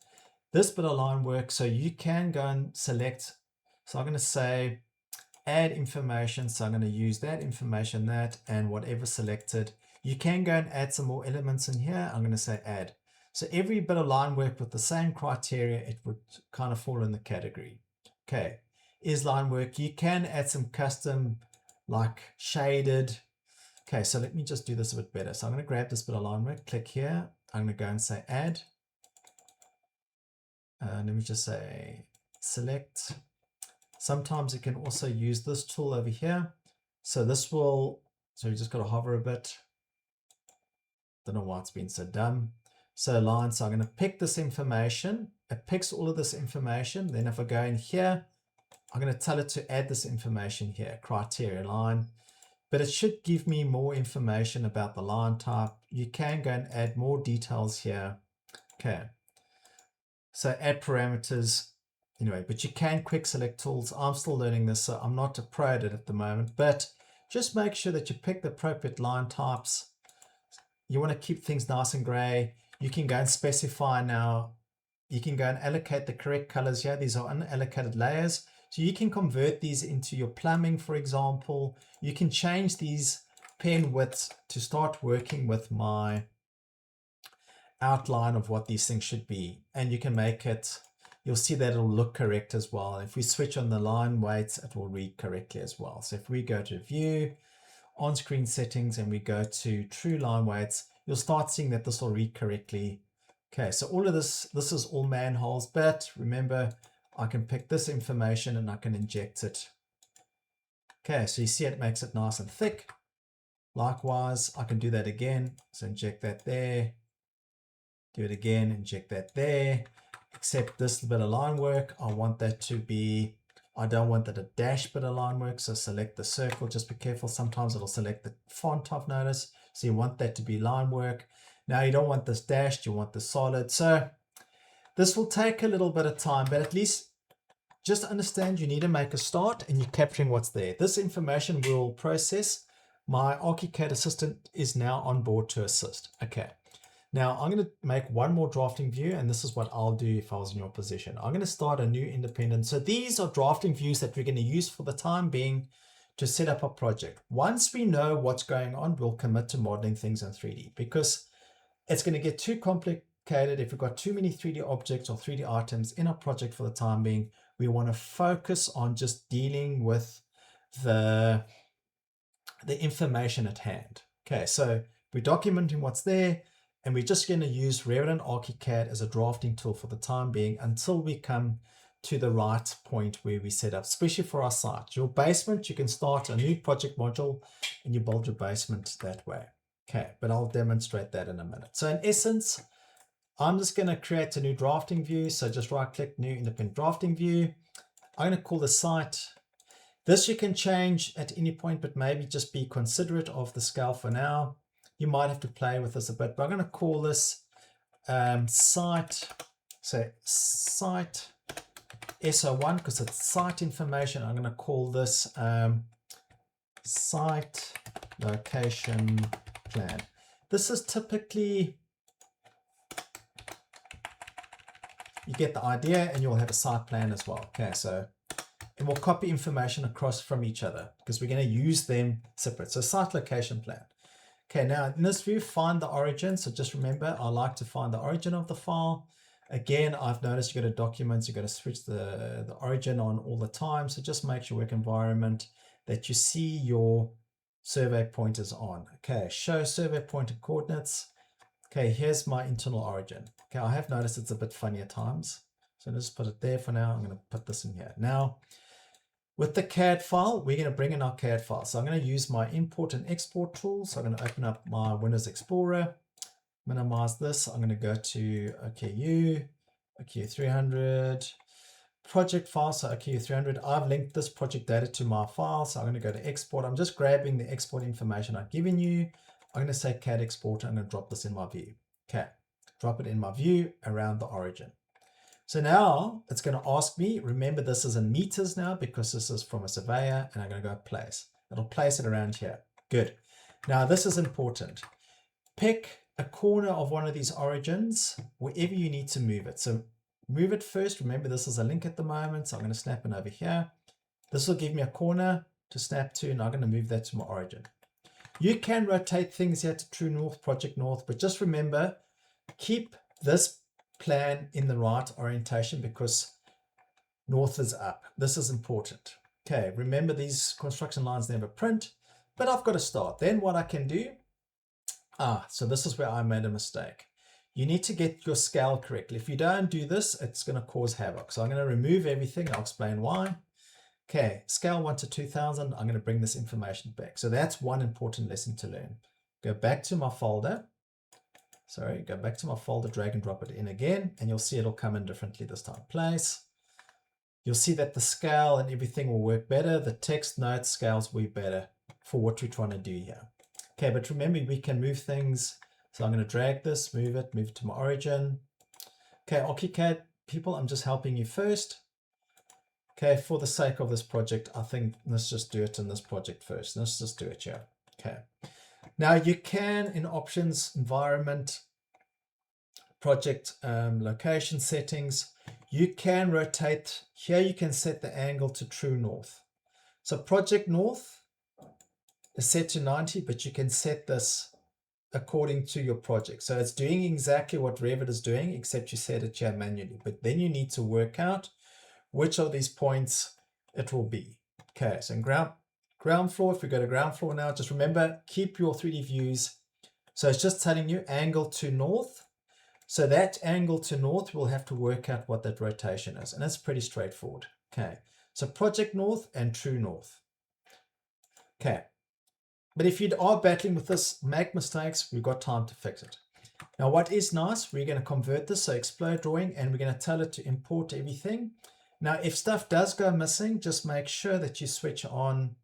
this bit of line work. So you can go and select. So I'm going to say add information. So I'm going to use that information, and whatever selected. You can go and add some more elements in here. I'm going to say add. So every bit of line work with the same criteria, it would kind of fall in the category. Okay, is line work. You can add some custom like shaded. Okay, so let me just do this a bit better. So I'm going to grab this bit of line work, click here. I'm going to go and say add. Let me just say select. Sometimes you can also use this tool over here. So you just got to hover a bit. Don't know why it's been so dumb. So line, so I'm going to pick this information. It picks all of this information. Then if I go in here, I'm going to tell it to add this information here, criteria line. But it should give me more information about the line type. You can go and add more details here. Okay. So add parameters. Anyway, but you can quick select tools. I'm still learning this, so I'm not a pro at it at the moment. But just make sure that you pick the appropriate line types. You want to keep things nice and gray. You can go and specify now. You can go and allocate the correct colors here. These are unallocated layers. So you can convert these into your plumbing, for example. You can change these pen widths to start working with my outline of what these things should be. And you can make it, you'll see that it'll look correct as well. If we switch on the line weights, it will read correctly as well. So if we go to view, on-screen settings, and we go to true line weights, you'll start seeing that this will read correctly. Okay, so all of this is all manholes, but remember, I can pick this information and I can inject it. Okay, so you see it makes it nice and thick. Likewise, I can do that again. So inject that there, do it again, inject that there, except this bit of line work, I want that to be, I don't want that a dash bit of line work. So select the circle, just be careful. Sometimes it'll select the font, I've noticed. So you want that to be line work. Now you don't want this dashed, you want the solid. So this will take a little bit of time, but at least just understand you need to make a start and you're capturing what's there. This information will process. My ArchiCAD assistant is now on board to assist. Okay. Now I'm going to make one more drafting view, and this is what I'll do if I was in your position. I'm going to start a new independent. So these are drafting views that we're going to use for the time being to set up a project. Once we know what's going on, we'll commit to modeling things in 3D, because it's going to get too complicated if we've got too many 3D objects or 3D items in our project for the time being. We want to focus on just dealing with the information at hand. Okay, so we're documenting what's there, and we're just going to use Revit and ArchiCAD as a drafting tool for the time being until we come to the right point where we set up, especially for our site. Your basement, you can start a new project module and you build your basement that way. Okay, but I'll demonstrate that in a minute. So in essence, I'm just going to create a new drafting view. So just right click, new independent drafting view. I'm going to call the site. This you can change at any point, but maybe just be considerate of the scale for now. You might have to play with this a bit, but I'm going to call this site. So site SO1, because it's site information. I'm going to call this site location plan. This is typically, you get the idea, and you'll have a site plan as well. Okay, so, and we'll copy information across from each other because we're going to use them separate. So site location plan. Okay, now in this view, find the origin. So just remember, I like to find the origin of the file. Again, I've noticed you go to documents, you got to switch the origin on all the time. So just make your work environment that you see your survey pointers on. Okay, show survey pointer coordinates. Okay, here's my internal origin. Okay, I have noticed it's a bit funny at times. So let's put it there for now. I'm going to put this in here. Now, with the CAD file, we're going to bring in our CAD file. So I'm going to use my import and export tool. So I'm going to open up my Windows Explorer, minimize this. I'm going to go to OKU, OKU 300, project file. So OKU 300, I've linked this project data to my file. So I'm going to go to export. I'm just grabbing the export information I've given you. I'm going to say CAD export. I'm going to drop this in my view. Okay, drop it in my view around the origin. So now it's going to ask me, remember this is in meters now because this is from a surveyor, and I'm going to go place. It'll place it around here. Good. Now this is important. Pick a corner of one of these origins wherever you need to move it. So move it first. Remember this is a link at the moment, so I'm going to snap it over here. This will give me a corner to snap to, and I'm going to move that to my origin. You can rotate things here to true north, project north, but just remember, keep this plan in the right orientation because north is up. This is important. Okay, remember these construction lines never print, but I've got to start. Then what I can do, so this is where I made a mistake. You need to get your scale correctly. If you don't do this, it's going to cause havoc. So I'm going to remove everything. I'll explain why. Okay, scale 1 to 2000. I'm going to bring this information back. So that's one important lesson to learn. Go back to my folder. Sorry, go back to my folder, drag and drop it in again, and you'll see it'll come in differently this time. Place. You'll see that the scale and everything will work better. The text note scales way better for what we're trying to do here. Okay, but remember we can move things. So I'm going to drag this, move it to my origin. Okay, ArchiCAD people, I'm just helping you first. Okay, for the sake of this project, I think let's just do it in this project first. Let's just do it here. Okay. Now you can, in options, environment, project location settings, you can rotate. Here you can set the angle to true north. So project north is set to 90, but you can set this according to your project. So it's doing exactly what Revit is doing, except you set it here manually. But then you need to work out which of these points it will be. Okay, so in ground floor, if we go to ground floor now, just remember, keep your 3D views. So it's just telling you angle to north. So that angle to north, we'll have to work out what that rotation is. And it's pretty straightforward. Okay, so project north and true north. Okay, but if you are battling with this, make mistakes, we've got time to fix it. Now what is nice, we're going to convert this, so explode drawing, and we're going to tell it to import everything. Now if stuff does go missing, just make sure that you switch on.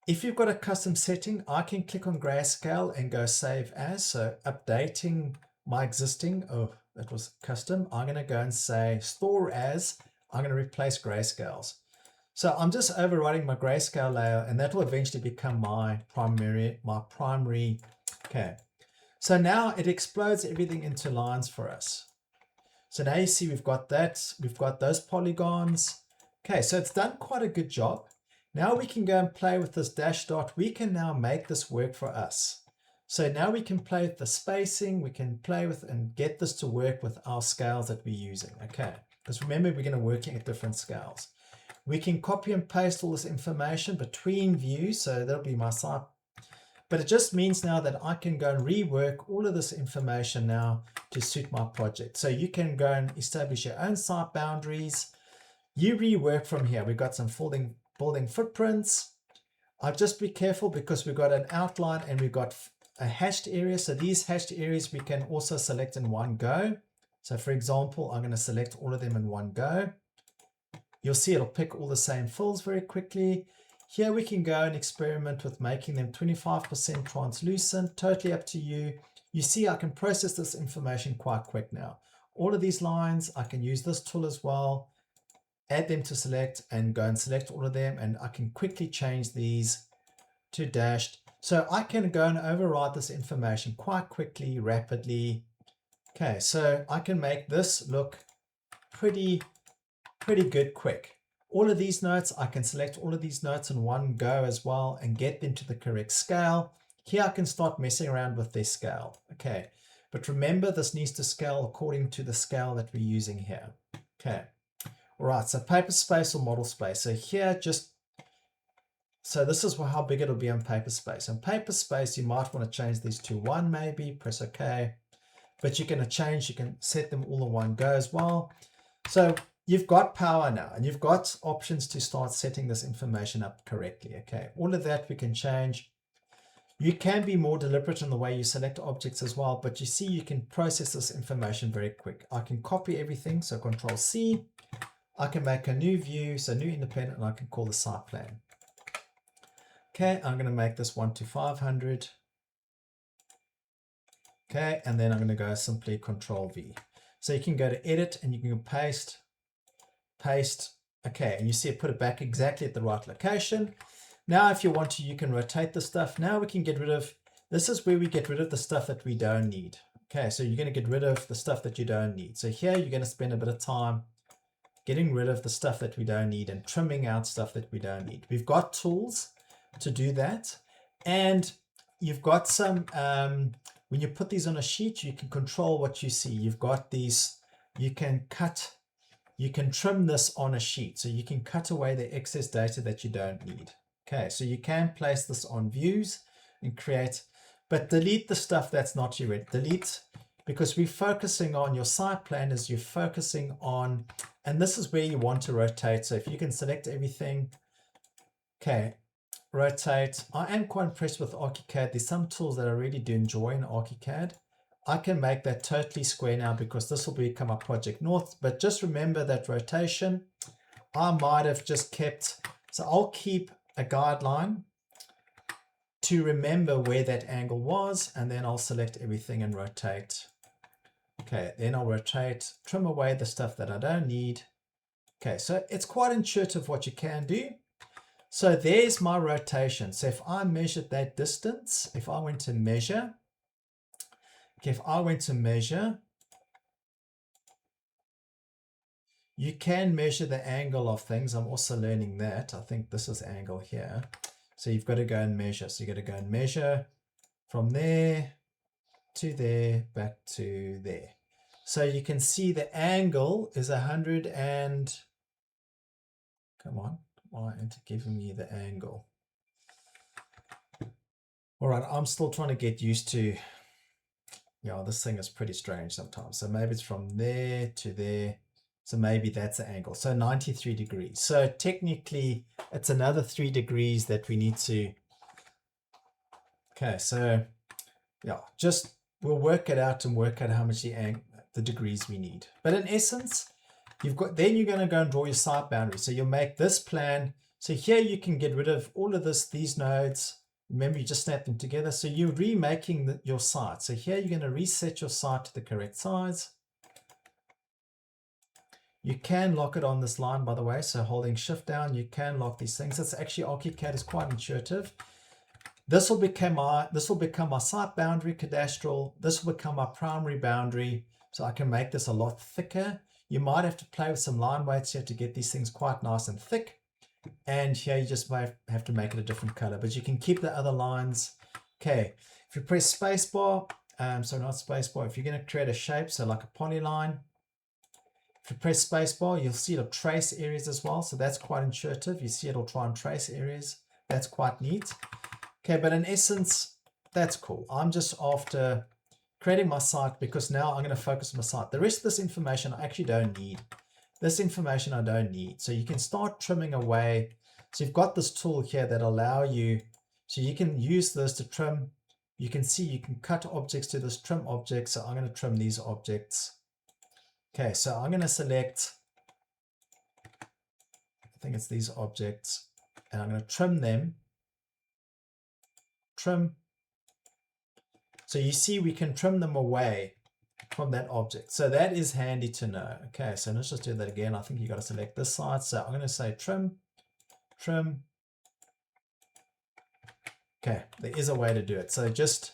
If you've got a custom setting, I can click on grayscale and go save as. So updating my existing, oh, that was custom. I'm going to go and say store as. I'm going to replace grayscales. So I'm just overriding my grayscale layer, and that will eventually become my primary. Okay. So now it explodes everything into lines for us. So now you see we've got that. We've got those polygons. Okay, so it's done quite a good job. Now we can go and play with this dash dot. We can now make this work for us. So now we can play with the spacing. We can play with and get this to work with our scales that we're using. Okay, because remember, we're going to working at different scales. We can copy and paste all this information between views. So that'll be my site. But it just means now that I can go and rework all of this information now to suit my project. So you can go and establish your own site boundaries. You rework from here. We've got some building footprints. I'll just be careful because we've got an outline and we've got a hashed area. So these hashed areas we can also select in one go. So for example, I'm going to select all of them in one go. You'll see it'll pick all the same fills very quickly. Here we can go and experiment with making them 25% translucent, totally up to you. You see I can process this information quite quick now. All of these lines, I can use this tool as well. Add them to select and go and select all of them, and I can quickly change these to dashed. So I can go and override this information quite quickly, rapidly. Okay, so I can make this look pretty good quick. All of these notes, I can select all of these notes in one go as well and get them to the correct scale. Here I can start messing around with their scale. Okay, but remember this needs to scale according to the scale that we're using here. Okay. All right, so paper space or model space. So here, just So this is how big it'll be on paper space. On paper space, you might want to change these to 1 maybe, press OK. But you can change, you can set them all in one go as well. So you've got power now, and you've got options to start setting this information up correctly. Okay, all of that we can change. You can be more deliberate in the way you select objects as well, but you see you can process this information very quick. I can copy everything, so Control C. I can make a new view, so new independent, and I can call the site plan. Okay, I'm going to make this 1 to 500. Okay, and then I'm going to go simply Control V. So you can go to edit and you can paste. Okay, and you see it put it back exactly at the right location. Now, if you want to, you can rotate the stuff. Now we can get rid of, this is where we get rid of the stuff that we don't need. Okay, so you're going to get rid of the stuff that you don't need. So here you're going to spend a bit of time getting rid of the stuff that we don't need and trimming out stuff that we don't need. We've got tools to do that. And you've got some, when you put these on a sheet, you can control what you see. You've got these, you can trim this on a sheet. So you can cut away the excess data that you don't need. Okay, so you can place this on views and create, but delete the stuff that's not your red. Delete, because we're focusing on your site plan is you're focusing on, and this is where you want to rotate. So if you can select everything, okay, rotate. I am quite impressed with ArchiCAD. There's some tools that I really do enjoy in ArchiCAD. I can make that totally square now because this will become a project north, but just remember that rotation, I might have just kept, so I'll keep a guideline to remember where that angle was, and then I'll select everything and rotate. Okay, then I'll rotate, trim away the stuff that I don't need. Okay, so it's quite intuitive what you can do. So there's my rotation. So if I measured that distance, if I went to measure, okay, if I went to measure, you can measure the angle of things. I'm also learning that. I think this is angle here. So you've got to go and measure. So you've got to go and measure from there to there, back to there. So you can see the angle is 100 and, come on, why isn't it giving me the angle? All right, I'm still trying to get used to, yeah, this thing is pretty strange sometimes. So maybe it's from there to there. So maybe that's the angle. So 93 degrees. So technically it's another 3 degrees that we need to, okay, so yeah, just we'll work it out and work out how much the degrees we need. But in essence, you've got, then you're going to go and draw your site boundary. So you'll make this plan. So here you can get rid of all of this, these nodes. Remember, you just snap them together. So you're remaking your site. So here you're going to reset your site to the correct size. You can lock it on this line, by the way. So holding shift down, you can lock these things. It's actually, ArchiCAD is quite intuitive. This will become my site boundary cadastral. This will become my primary boundary. So I can make this a lot thicker. You might have to play with some line weights here to get these things quite nice and thick. And here you just might have to make it a different color, but you can keep the other lines. Okay, if you press spacebar, so not spacebar, if you're going to create a shape, so like a polyline, if you press spacebar, you'll see it'll trace areas as well. So that's quite intuitive. You see it'll try and trace areas. That's quite neat. Okay, but in essence, that's cool. I'm just after creating my site because now I'm going to focus on my site. The rest of this information I actually don't need. This information I don't need. So you can start trimming away. So you've got this tool here that allow you, so you can use this to trim. You can see you can cut objects to this trim object. So I'm going to trim these objects. Okay, so I'm going to select, I think it's these objects, and I'm going to trim them. Trim. So you see we can trim them away from that object. So that is handy to know. Okay, so let's just do that again. I think you got to select this side. So I'm going to say trim, trim. Okay, there is a way to do it. So just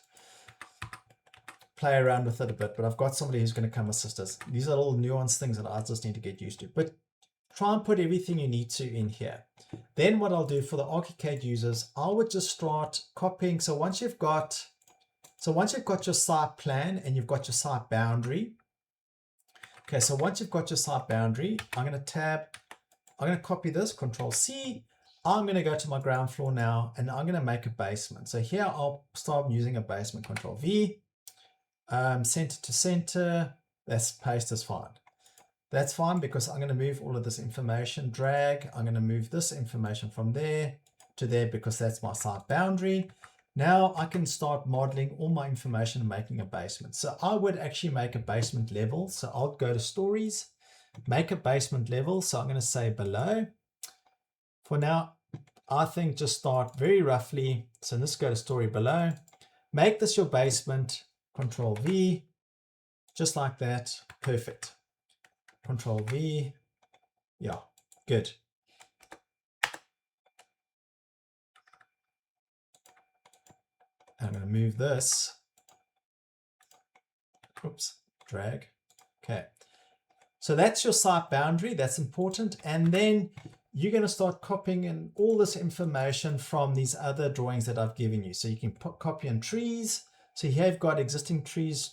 play around with it a bit, but I've got somebody who's going to come assist us. These are all nuanced things that I just need to get used to, but try and put everything you need to in here. Then what I'll do for the ArchiCAD users, I would just start copying. So once you've got your site plan and you've got your site boundary. Okay, so once you've got your site boundary, I'm going to copy this, Control C. I'm going to go to my ground floor now, and I'm going to make a basement. So here I'll start using a basement. Control V, center to center. That's paste is fine. That's fine because I'm going to move all of this information, drag. I'm going to move this information from there to there because that's my site boundary. Now I can start modeling all my information and making a basement. So I would actually make a basement level. So I'll go to stories, make a basement level. So I'm going to say below. For now, I think just start very roughly. So let's go to story below. Make this your basement, Control V, just like that. Perfect. Control V. Yeah, good. I'm going to move this. Oops, drag. Okay. So that's your site boundary. That's important. And then you're going to start copying in all this information from these other drawings that I've given you. So you can copy in trees. So here you've got existing trees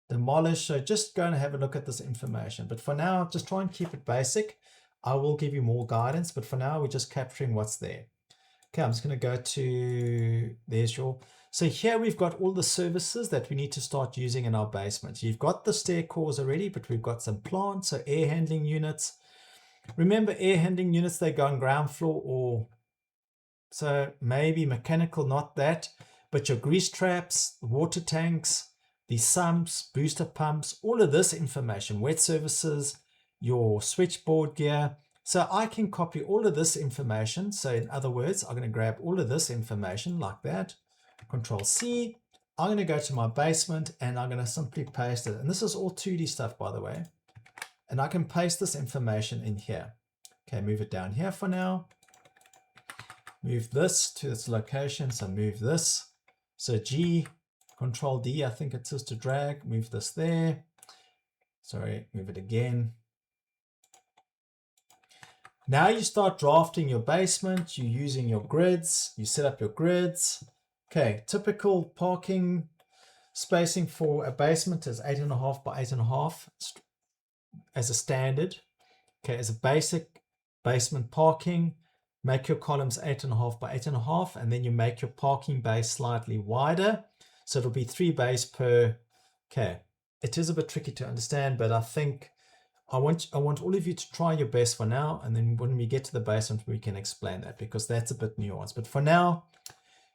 demolished. So just go and have a look at this information. But for now, just try and keep it basic. I will give you more guidance, but for now, we're just capturing what's there. Okay, I'm just going to go to, there's your, so here we've got all the services that we need to start using in our basement. You've got the stair cores already, but we've got some plants, so air handling units. Remember, air handling units, they go on ground floor, or so maybe mechanical, not that, but your grease traps, water tanks, the sumps, booster pumps, all of this information, wet services, your switchboard gear. So I can copy all of this information. So in other words, I'm going to grab all of this information like that. Control C. I'm going to go to my basement and I'm going to simply paste it. And this is all 2D stuff, by the way. And I can paste this information in here. Okay, move it down here for now. Move this to its location. So move this. So G, Control D, I think it says to drag. Move this there. Sorry, move it again. Now you start drafting your basement, you're using your grids, you set up your grids. Okay, typical parking spacing for a basement is 8.5 by 8.5 as a standard. Okay, as a basic basement parking, make your columns 8.5 by 8.5, and then you make your parking bay slightly wider. So it'll be 3 bays per, okay. It is a bit tricky to understand, but I think I want all of you to try your best for now, and then when we get to the basement, we can explain that because that's a bit nuanced. But for now,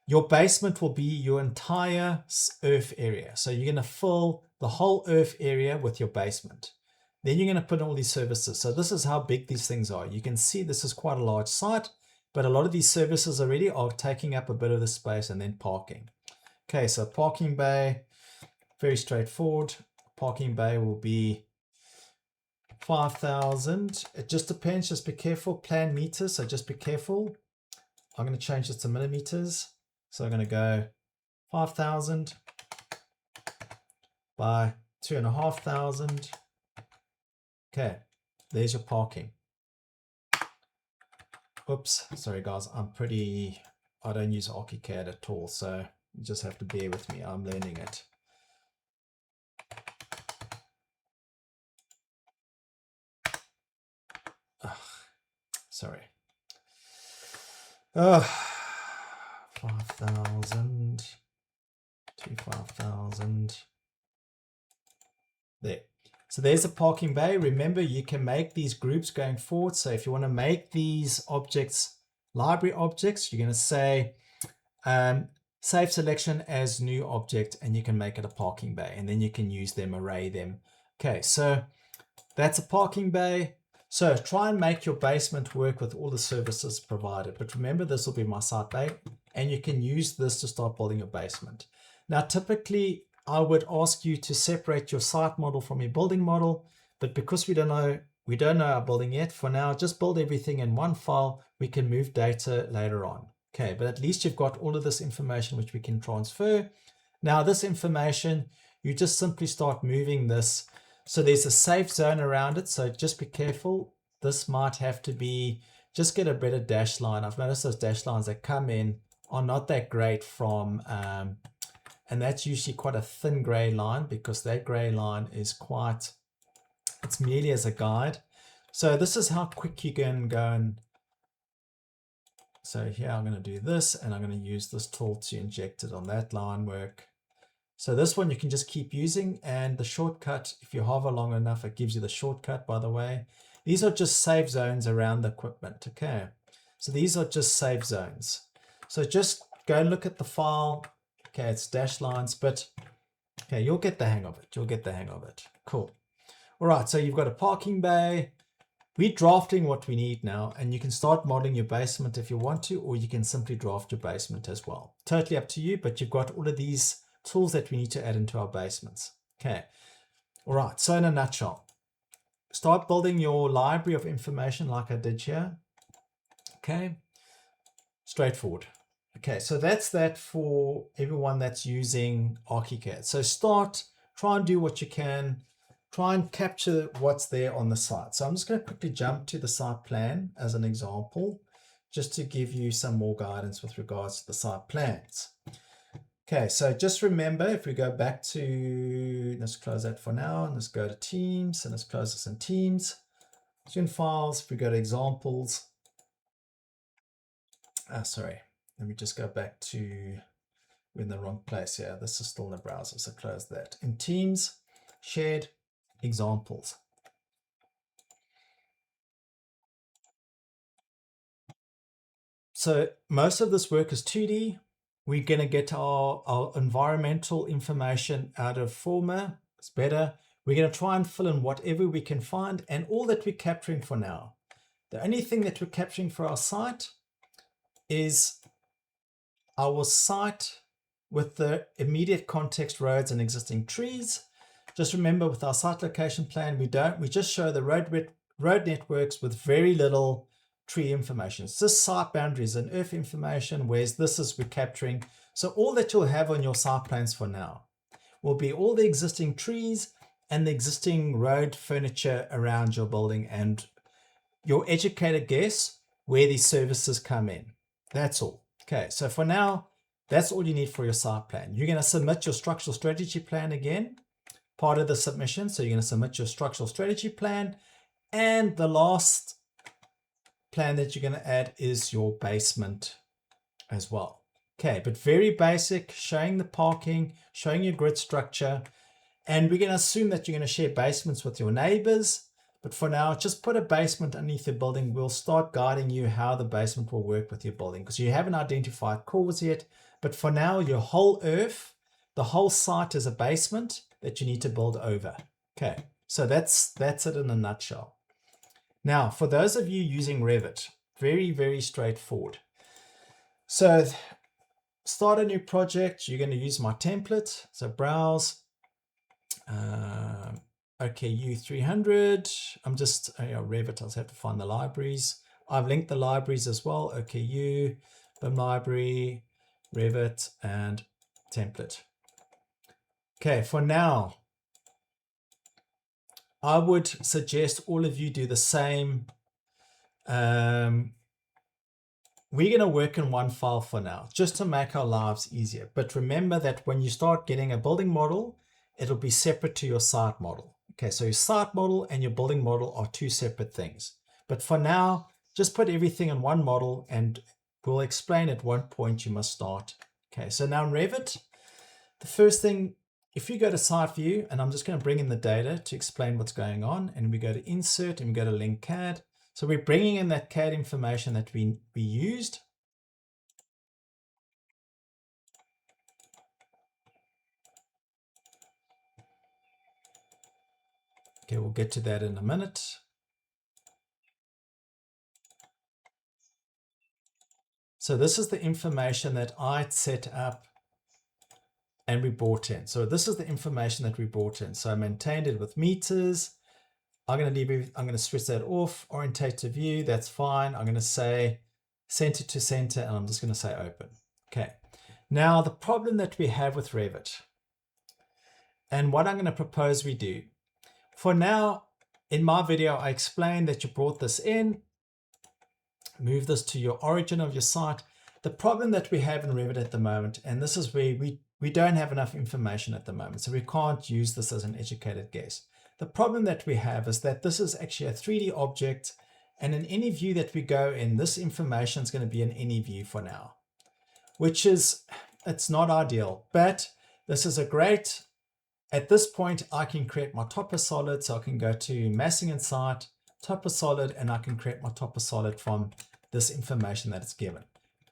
your basement will be your entire earth area. So you're going to fill the whole earth area with your basement. Then you're going to put in all these services. So this is how big these things are. You can see this is quite a large site, but a lot of these services already are taking up a bit of the space and then parking. Okay, so parking bay, very straightforward. Parking bay will be 5,000. It just depends. Just be careful. Plan meters. So just be careful. I'm going to change this to millimeters. So I'm going to go 5,000 by 2,500. Okay. There's your parking. Oops. Sorry, guys. I don't use ArchiCAD at all. So you just have to bear with me. I'm learning it. Sorry. 5,000 to 5,000. There. So there's a parking bay. Remember, you can make these groups going forward. So if you want to make these objects library objects, you're going to say save selection as new object, and you can make it a parking bay, and then you can use them, array them. Okay, so that's a parking bay. So try and make your basement work with all the services provided. But remember, this will be my site bay, and you can use this to start building your basement. Now, typically, I would ask you to separate your site model from your building model. But because we don't know our building yet, for now, just build everything in one file. We can move data later on. Okay, but at least you've got all of this information which we can transfer. Now, this information, you just simply start moving this. So there's a safe zone around it. So just be careful. This might have to be, just get a better dash line. I've noticed those dash lines that come in are not that great from, and that's usually quite a thin gray line because that gray line is quite, it's merely as a guide. So this is how quick you can go and So here I'm going to do this, and I'm going to use this tool to inject it on that line work. So this one you can just keep using, and the shortcut, if you hover long enough, it gives you the shortcut, by the way. These are just save zones around the equipment, okay? So these are just save zones. So just go and look at the file. Okay, it's dash lines, but okay, you'll get the hang of it. You'll get the hang of it. Cool. All right, so you've got a parking bay. We're drafting what we need now, and you can start modeling your basement if you want to, or you can simply draft your basement as well. Totally up to you, but you've got all of these tools that we need to add into our basements. Okay. All right, so in a nutshell, start building your library of information like I did here. Okay, straightforward. Okay, so that's that for everyone that's using ArchiCAD. So try and do what you can. Try and capture what's there on the site. So I'm just going to quickly jump to the site plan as an example, just to give you some more guidance with regards to the site plans. Okay, so just remember, if we go back to, let's close that for now, and let's go to Teams, and let's close this in Teams. So in Files, if we go to Examples, sorry, let me just go back to, we're in the wrong place here. This is still in the browser, so close that. In Teams, Shared, Examples. So most of this work is 2D. We're going to get our environmental information out of Forma. It's better. We're going to try and fill in whatever we can find, and all that we're capturing for now. The only thing that we're capturing for our site is our site with the immediate context roads and existing trees. Just remember, with our site location plan, we just show the road networks with very little tree information. It's just site boundaries and earth information, whereas this is we're capturing. So all that you'll have on your site plans for now will be all the existing trees and the existing road furniture around your building and your educated guess where these services come in. That's all. Okay, so for now, that's all you need for your site plan. You're going to submit your structural strategy plan again, part of the submission. So you're going to submit your structural strategy plan, and the last plan that you're going to add is your basement as well. Okay, but very basic, showing the parking, showing your grid structure, and we're going to assume that you're going to share basements with your neighbors. But for now, just put a basement underneath the building. We'll start guiding you how the basement will work with your building, because you haven't identified cores yet. But for now, your whole earth, the whole site is a basement that you need to build over. Okay, so that's it in a nutshell. Now, for those of you using Revit, very, very straightforward. So start a new project. You're going to use my template. So browse. OKU 300. I'm just Revit. I'll have to find the libraries. I've linked the libraries as well. OKU, BIM library, Revit, and template. Okay, for now, I would suggest all of you do the same. We're going to work in one file for now, just to make our lives easier. But remember that when you start getting a building model, it'll be separate to your site model. Okay, so your site model and your building model are two separate things. But for now, just put everything in one model, and we'll explain at what point you must start. Okay, so now in Revit, the first thing, if you go to site view, and I'm just going to bring in the data to explain what's going on, and we go to insert and we go to link CAD. So we're bringing in that CAD information that we used. Okay, we'll get to that in a minute. So this is the information that I set up and we brought in. So this is the information that we brought in. So I maintained it with meters. I'm going to switch that off, orientate to view. That's fine. I'm going to say center to center, and I'm just going to say open. Okay. Now the problem that we have with Revit, and what I'm going to propose we do. For now, in my video, I explained that you brought this in, move this to your origin of your site. The problem that we have in Revit at the moment, and this is where we don't have enough information at the moment, so we can't use this as an educated guess. The problem that we have is that this is actually a 3D object, And in any view that we go in, this information is going to be in any view for now, which is, it's not ideal, but this is a great, at this point, I can create my topper solid. So I can go to massing and site, topper solid, and I can create my topper solid from this information that it's given.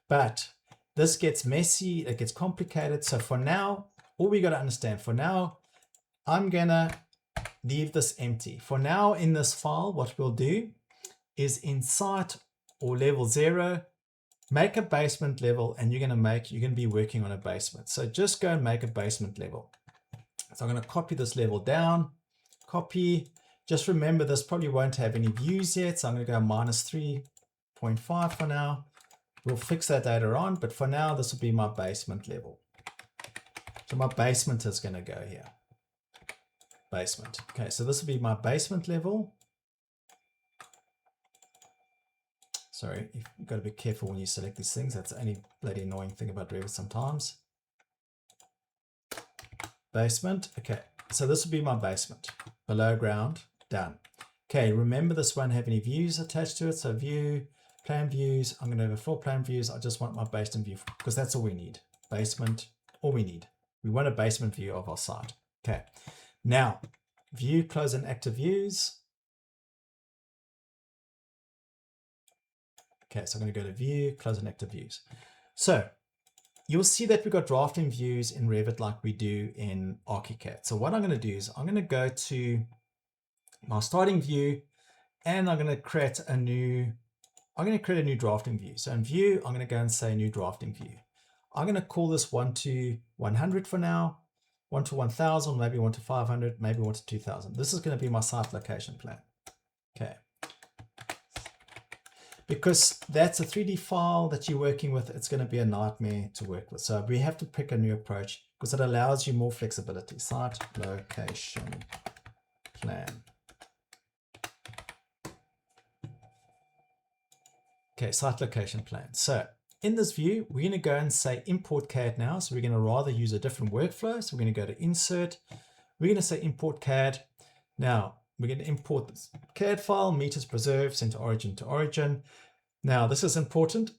But this gets messy, it gets complicated. So for now, all we got to understand, for now, I'm gonna leave this empty. For now in this file, what we'll do is in site or level 0, make a basement level, and you're gonna be working on a basement. So just go and make a basement level. So I'm gonna copy this level down, copy. Just remember this probably won't have any views yet. So I'm gonna go -3.5 for now. We'll fix that later on, but for now, this will be my basement level. So my basement is gonna go here. Basement. Okay, so this will be my basement level. Sorry, you've got to be careful when you select these things. That's the only bloody annoying thing about Revit sometimes. Basement. Okay, so this will be my basement. Below ground, done. Okay, remember this won't have any views attached to it. So view, plan views. I'm going to have a floor plan views. I just want my basement view because that's all we need. Basement, all we need. We want a basement view of our site. Okay. Now, view, close and active views. Okay, so I'm going to go to view, close and active views. So you'll see that we've got drafting views in Revit like we do in ArchiCAD. So what I'm going to do is I'm going to go to my starting view and I'm going to create a new drafting view. So in view, I'm going to go and say new drafting view. I'm going to call this 1 to 100 for now. 1 to 1000, maybe 1 to 500, maybe 1 to 2000. This is going to be my site location plan. Okay. Because that's a 3D file that you're working with, it's going to be a nightmare to work with. So we have to pick a new approach because it allows you more flexibility. Site location plan. Okay, site location plan. So in this view, we're going to go and say import CAD now. So we're going to rather use a different workflow. So we're going to go to insert. We're going to say import CAD. Now we're going to import this CAD file, meters preserved, center origin to origin. Now this is important.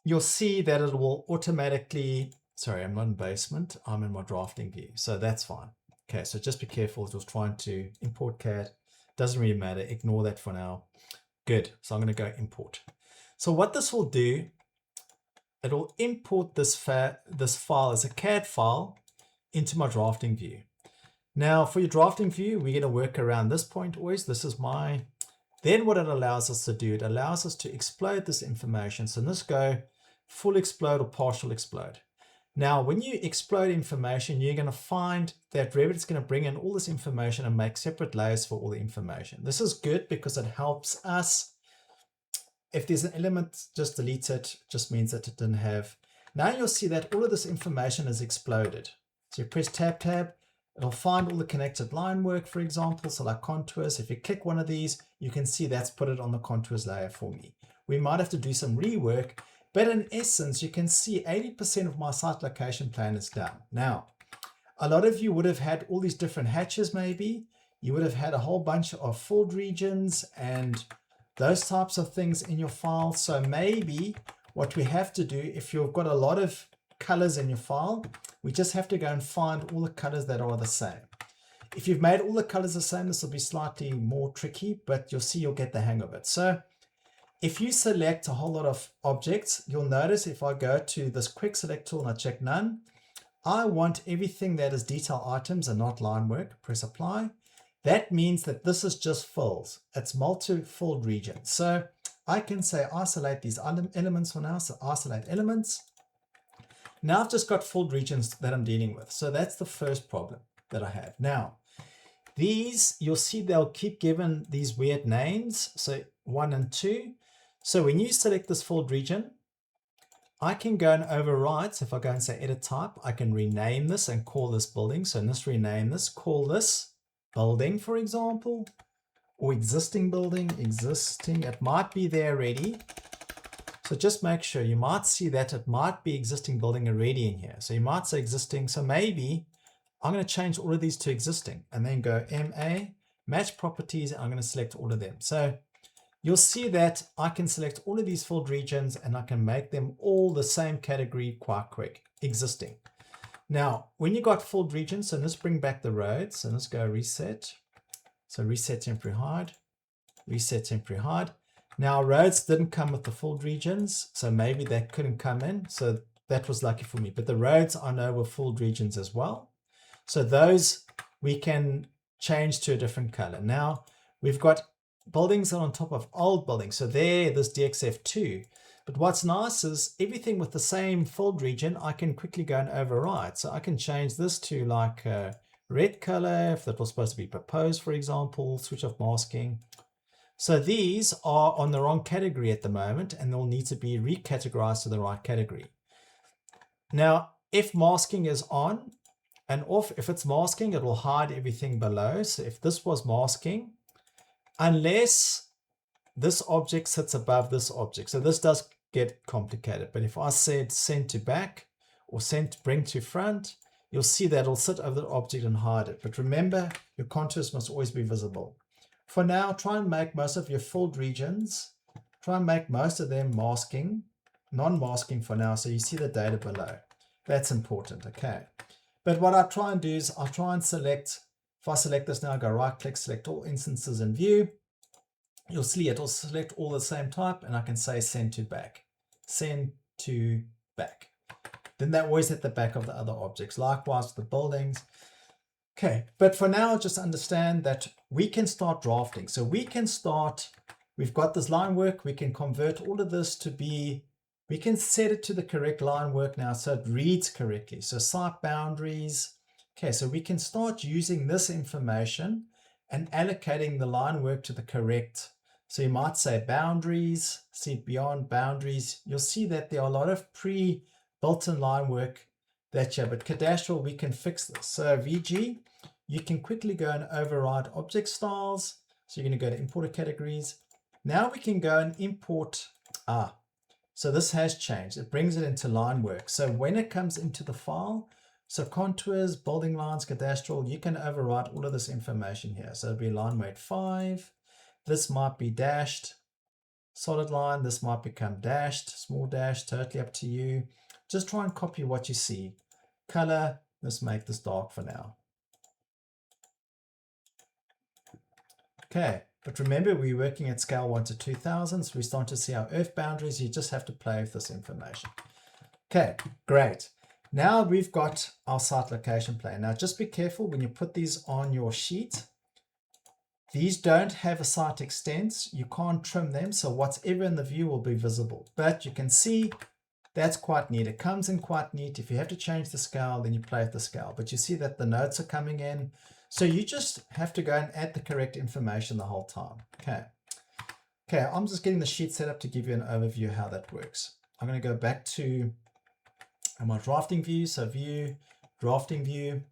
You'll see that it will automatically, sorry, I'm not in basement. I'm in my drafting view. So that's fine. Okay, so just be careful. It was trying to import CAD. Doesn't really matter. Ignore that for now. Good. So I'm going to go import. So what this will do, it will import this file as a CAD file into my drafting view. Now for your drafting view, we're going to work around this point always. This is my, then what it allows us to do, it allows us to explode this information. So in this go, full explode or partial explode. Now, when you explode information, you're going to find that Revit is going to bring in all this information and make separate layers for all the information. This is good because it helps us. If there's an element, just delete it, just means that it didn't have. Now you'll see that all of this information is exploded. So you press tab, it'll find all the connected line work, for example, so like contours. If you click one of these, you can see that's put it on the contours layer for me. We might have to do some rework, but in essence, you can see 80% of my site location plan is done. Now, a lot of you would have had all these different hatches maybe. You would have had a whole bunch of filled regions and those types of things in your file. So maybe what we have to do, if you've got a lot of colors in your file, we just have to go and find all the colors that are the same. If you've made all the colors the same, this will be slightly more tricky, but you'll see you'll get the hang of it. So if you select a whole lot of objects, you'll notice if I go to this quick select tool and I check none, I want everything that is detail items and not line work. Press apply. That means that this is just fills. It's multi-filled region. So I can say isolate these elements for now. So isolate elements. Now I've just got filled regions that I'm dealing with. So that's the first problem that I have. Now, these, you'll see they'll keep given these weird names. So 1 and 2. So when you select this filled region, I can go and override. So if I go and say edit type, I can rename this and call this building. So let's rename this, call this building, for example, or existing building, existing. It might be there already. So just make sure, you might see that it might be existing building already in here. So you might say existing. So maybe I'm going to change all of these to existing and then go MA, match properties. And I'm going to select all of them. So you'll see that I can select all of these filled regions and I can make them all the same category quite quick, existing. Now, when you got filled regions, so let's bring back the roads and let's go reset. So reset temporary hide, reset temporary hide. Now roads didn't come with the filled regions, so maybe that couldn't come in. So that was lucky for me, but the roads I know were filled regions as well. So those we can change to a different color. Now we've got buildings on top of old buildings. So there, this DXF2. But what's nice is everything with the same filled region, I can quickly go and override. So I can change this to like a red color, if that was supposed to be proposed, for example, switch off masking. So these are on the wrong category at the moment, and they'll need to be recategorized to the right category. Now, if masking is on and off, if it's masking, it will hide everything below. So if this was masking, unless this object sits above this object. So this does get complicated, but if I said send to back or send to bring to front, you'll see that it'll sit over the object and hide it. But remember, your contours must always be visible. For now, try and make most of your filled regions, try and make most of them masking, non-masking for now, so you see the data below. That's important, okay? But what I try and do is I try and select, if I select this now, go right click, select all instances in view, you'll see it'll select all the same type, and I can say send to back, send to back. Then that always at the back of the other objects. Likewise with the buildings. Okay, but for now, just understand that we can start drafting. So we can start, we've got this line work, we can convert all of this to be, we can set it to the correct line work now so it reads correctly. So site boundaries. Okay, so we can start using this information and allocating the line work to the correct. So you might say boundaries, see beyond boundaries. You'll see that there are a lot of pre-built-in line work that you have, but cadastral, we can fix this. So VG, you can quickly go and override object styles. So you're going to go to importer categories. Now we can go and import, so this has changed. It brings it into line work. So when it comes into the file, so contours, building lines, cadastral, you can override all of this information here. So it'll be line weight 5. This might be dashed, solid line. This might become dashed, small dash, totally up to you. Just try and copy what you see. Color, let's make this dark for now. Okay, but remember we're working at scale 1 to 2000, so we start to see our earth boundaries. You just have to play with this information. Okay, great. Now we've got our site location plan. Now just be careful when you put these on your sheet. These don't have a site extents. You can't trim them, so whatever in the view will be visible. But you can see that's quite neat. It comes in quite neat. If you have to change the scale, then you play with the scale. But you see that the notes are coming in. So you just have to go and add the correct information the whole time. Okay. Okay, I'm just getting the sheet set up to give you an overview of how that works. I'm going to go back to my drafting view. So view, drafting view.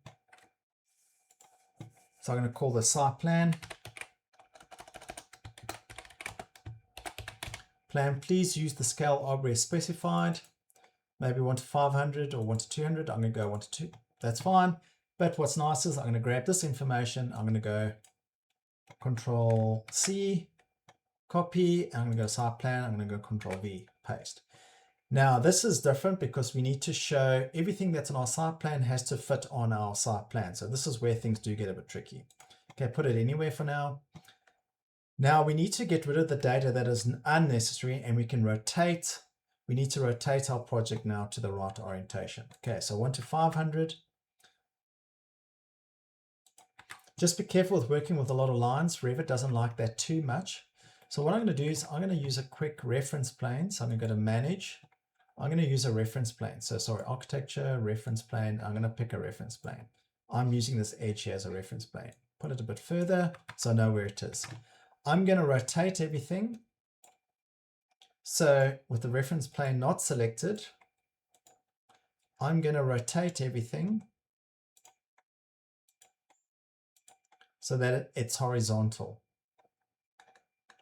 So I'm going to call the site plan. Plan, please use the scale arbitrary specified. Maybe 1 to 500 or 1 to 200. I'm going to go 1 to 2. That's fine. But what's nice is I'm going to grab this information. I'm going to go Control C, copy. I'm going to go site plan. I'm going to go Control V, paste. Now this is different because we need to show everything that's on our site plan has to fit on our site plan. So this is where things do get a bit tricky. Okay, put it anywhere for now. Now we need to get rid of the data that is unnecessary, and we can rotate. We need to rotate our project now to the right orientation. Okay, so 1 to 500. Just be careful with working with a lot of lines. Revit doesn't like that too much. So what I'm going to do is I'm going to use a quick reference plane. So I'm going to go to Manage. I'm going to use a reference plane. So sorry, Architecture, Reference Plane. I'm going to pick a reference plane. I'm using this edge here as a reference plane. Put it a bit further so I know where it is. I'm going to rotate everything. So with the reference plane not selected, I'm going to rotate everything so that it's horizontal.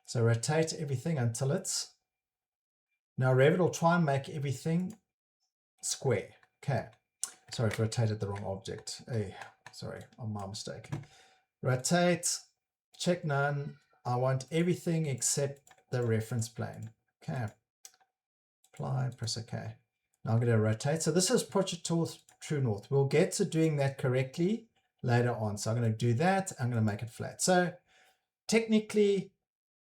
So rotate everything until it's, now Revit will try and make everything square. Okay, sorry, I've rotated the wrong object. Hey, sorry, on my mistake. Rotate, check none. I want everything except the reference plane. Okay, apply, press OK. Now I'm going to rotate. So this is project true north. We'll get to doing that correctly later on. So I'm going to do that. I'm going to make it flat. So technically,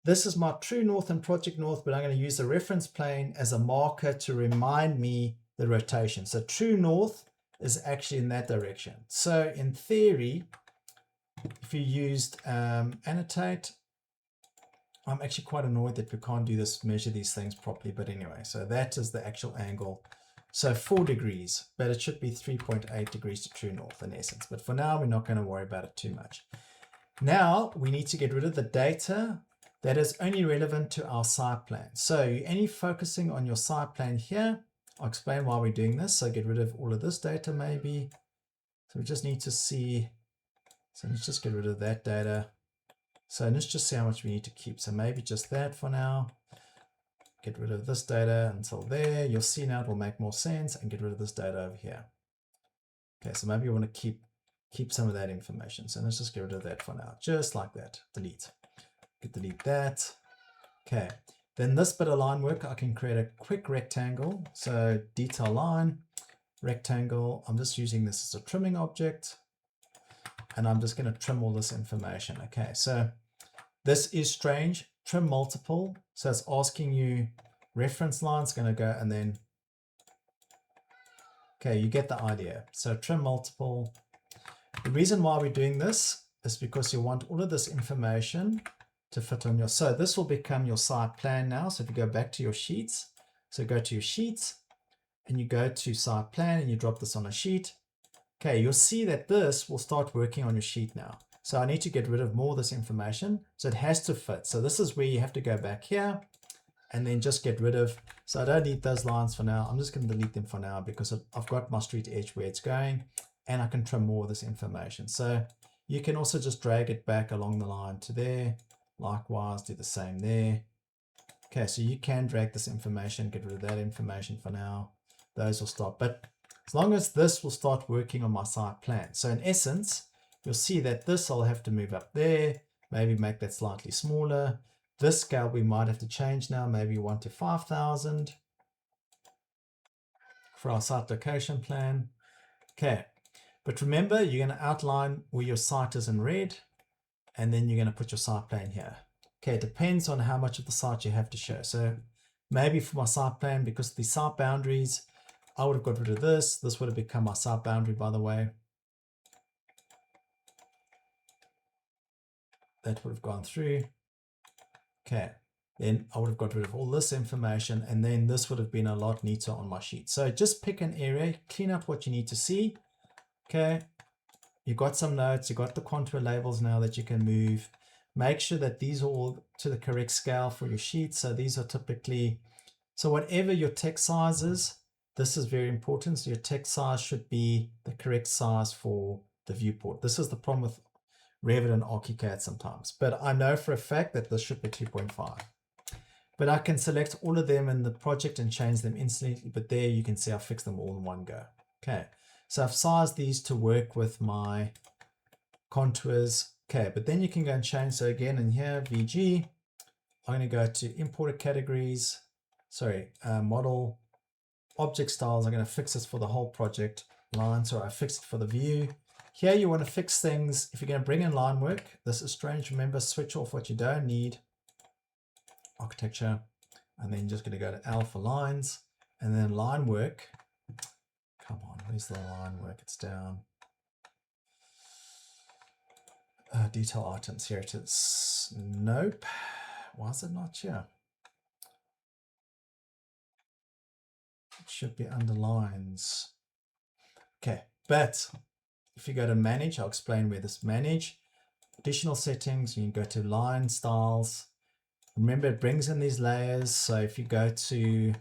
this is my true north and project north, but I'm going to use the reference plane as a marker to remind me the rotation. So true north is actually in that direction. So in theory, if you used annotate, I'm actually quite annoyed that we can't do this, measure these things properly, but anyway, so that is the actual angle. So 4 degrees, but it should be 3.8 degrees to true north in essence. But for now, we're not going to worry about it too much. Now we need to get rid of the data that is only relevant to our site plan. So you're only focusing on your site plan here. I'll explain why we're doing this. So get rid of all of this data maybe. So we just need to see, so let's just get rid of that data. So let's just see how much we need to keep. So maybe just that for now. Get rid of this data until there. You'll see now it will make more sense, and get rid of this data over here. Okay, so maybe you want to keep some of that information. So let's just get rid of that for now, just like that. Delete. Delete that. Okay, then this bit of line work, I can create a quick rectangle. So detail line, rectangle. I'm just using this as a trimming object, and I'm just going to trim all this information. Okay, so this is strange. Trim multiple. So it's asking you reference lines, going to go, and then, okay, you get the idea. So trim multiple. The reason why we're doing this is because you want all of this information to fit on your, so this will become your site plan now. So if you go back to your sheets, so go to your sheets and you go to site plan and you drop this on a sheet. Okay, you'll see that this will start working on your sheet now. So I need to get rid of more of this information. So it has to fit. So this is where you have to go back here and then just get rid of, so I don't need those lines for now. I'm just going to delete them for now because I've got my street edge where it's going, and I can trim more of this information. So you can also just drag it back along the line to there. Likewise, do the same there. Okay, so you can drag this information, get rid of that information for now. Those will stop. But as long as this will start working on my site plan. So in essence, you'll see that this I'll have to move up there, maybe make that slightly smaller. This scale we might have to change now, maybe 1 to 5,000 for our site location plan. Okay, but remember, you're going to outline where your site is in red, and then you're going to put your site plan here. Okay, it depends on how much of the site you have to show. So maybe for my site plan, because the site boundaries, I would have got rid of this. This would have become my site boundary, by the way. That would have gone through. Okay, then I would have got rid of all this information, and then this would have been a lot neater on my sheet. So just pick an area, clean up what you need to see. Okay, you've got some notes, you've got the contour labels now that you can move. Make sure that these are all to the correct scale for your sheet. So these are typically, so whatever your text size is, this is very important. So your text size should be the correct size for the viewport. This is the problem with Revit and ArchiCAD sometimes, but I know for a fact that this should be 2.5. But I can select all of them in the project and change them instantly. But there you can see I fixed them all in one go. Okay, so I've sized these to work with my contours. Okay, but then you can go and change. So again, in here, VG, I'm going to go to imported categories, model, object styles. I'm going to fix this for the whole project line. So I fixed it for the view. Here you want to fix things. If you're going to bring in line work, this is strange. Remember, switch off what you don't need. Architecture. And then you're just going to go to L for lines. And then line work. Come on, where's the line work? It's down. Detail items. Here it is. Nope. Why is it not here? It should be under lines. Okay, but if you go to manage, I'll explain where this manage. Additional settings, you can go to line styles. Remember, it brings in these layers. So if you go to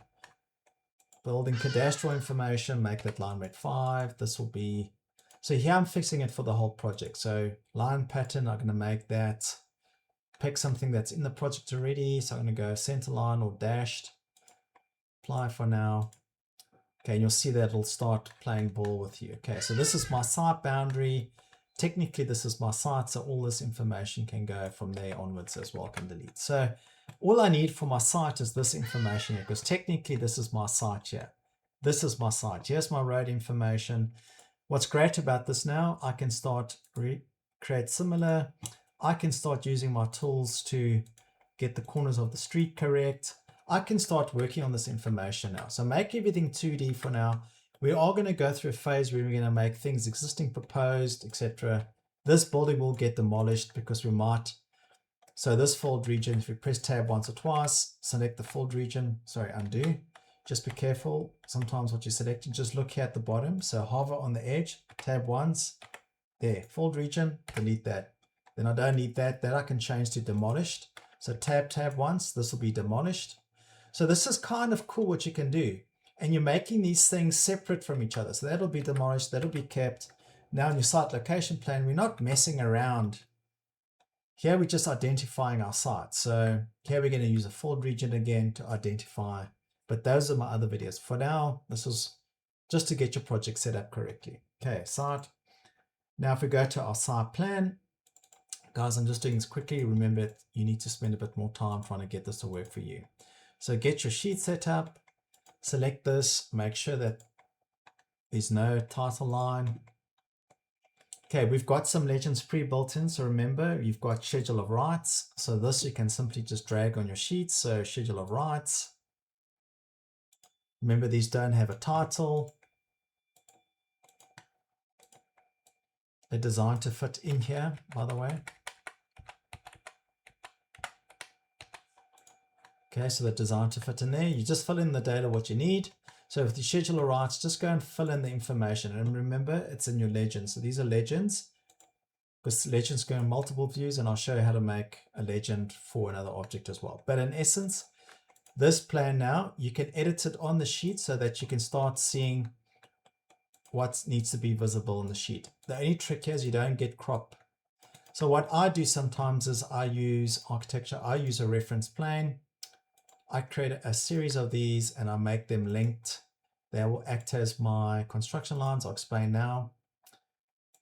building cadastral information, make that line width 5. This will be, so here I'm fixing it for the whole project. So line pattern, I'm going to make that, pick something that's in the project already. So I'm going to go center line or dashed, apply for now. Okay, and you'll see that it'll start playing ball with you. Okay, so this is my site boundary. technically this is my site, so all this information can go from there onwards as well, can delete. So all I need for my site is this information here, because technically this is my site here. This is my site. Here's my road information. What's great about this now, I can start create similar. I can start using my tools to get the corners of the street correct. I can start working on this information now. So make everything 2D for now. We are going to go through a phase where we're going to make things existing, proposed, etc. This building will get demolished because we might. So this fold region, if we press tab once or twice, select the fold region, sorry, undo. Just be careful. Sometimes what you select, just look here at the bottom. So hover on the edge, tab once, there, fold region, delete that. Then I don't need that. That I can change to demolished. So tab once, this will be demolished. So this is kind of cool what you can do. And you're making these things separate from each other. So that'll be demolished, that'll be kept. Now in your site location plan, we're not messing around. Here we're just identifying our site. So here we're going to use a fold region again to identify. But those are my other videos. For now, this was just to get your project set up correctly. Okay, site. Now if we go to our site plan, guys, I'm just doing this quickly. Remember, you need to spend a bit more time trying to get this to work for you. So get your sheet set up. Select this, make sure that there's no title line. Okay, we've got some legends pre-built in, so remember, you've got schedule of rights. So this you can simply just drag on your sheet. So schedule of rights. Remember, these don't have a title. They're designed to fit in here, by the way. Okay, so they're designed to fit in there. You just fill in the data, what you need. So with the schedule of rights, just go and fill in the information. And remember, it's in your legends. So these are legends, because legends go in multiple views, and I'll show you how to make a legend for another object as well. But in essence, this plan now, you can edit it on the sheet so that you can start seeing what needs to be visible in the sheet. The only trick here is you don't get crop. So what I do sometimes is I use architecture. I use a reference plane. I create a series of these and I make them linked. They will act as my construction lines. I'll explain now.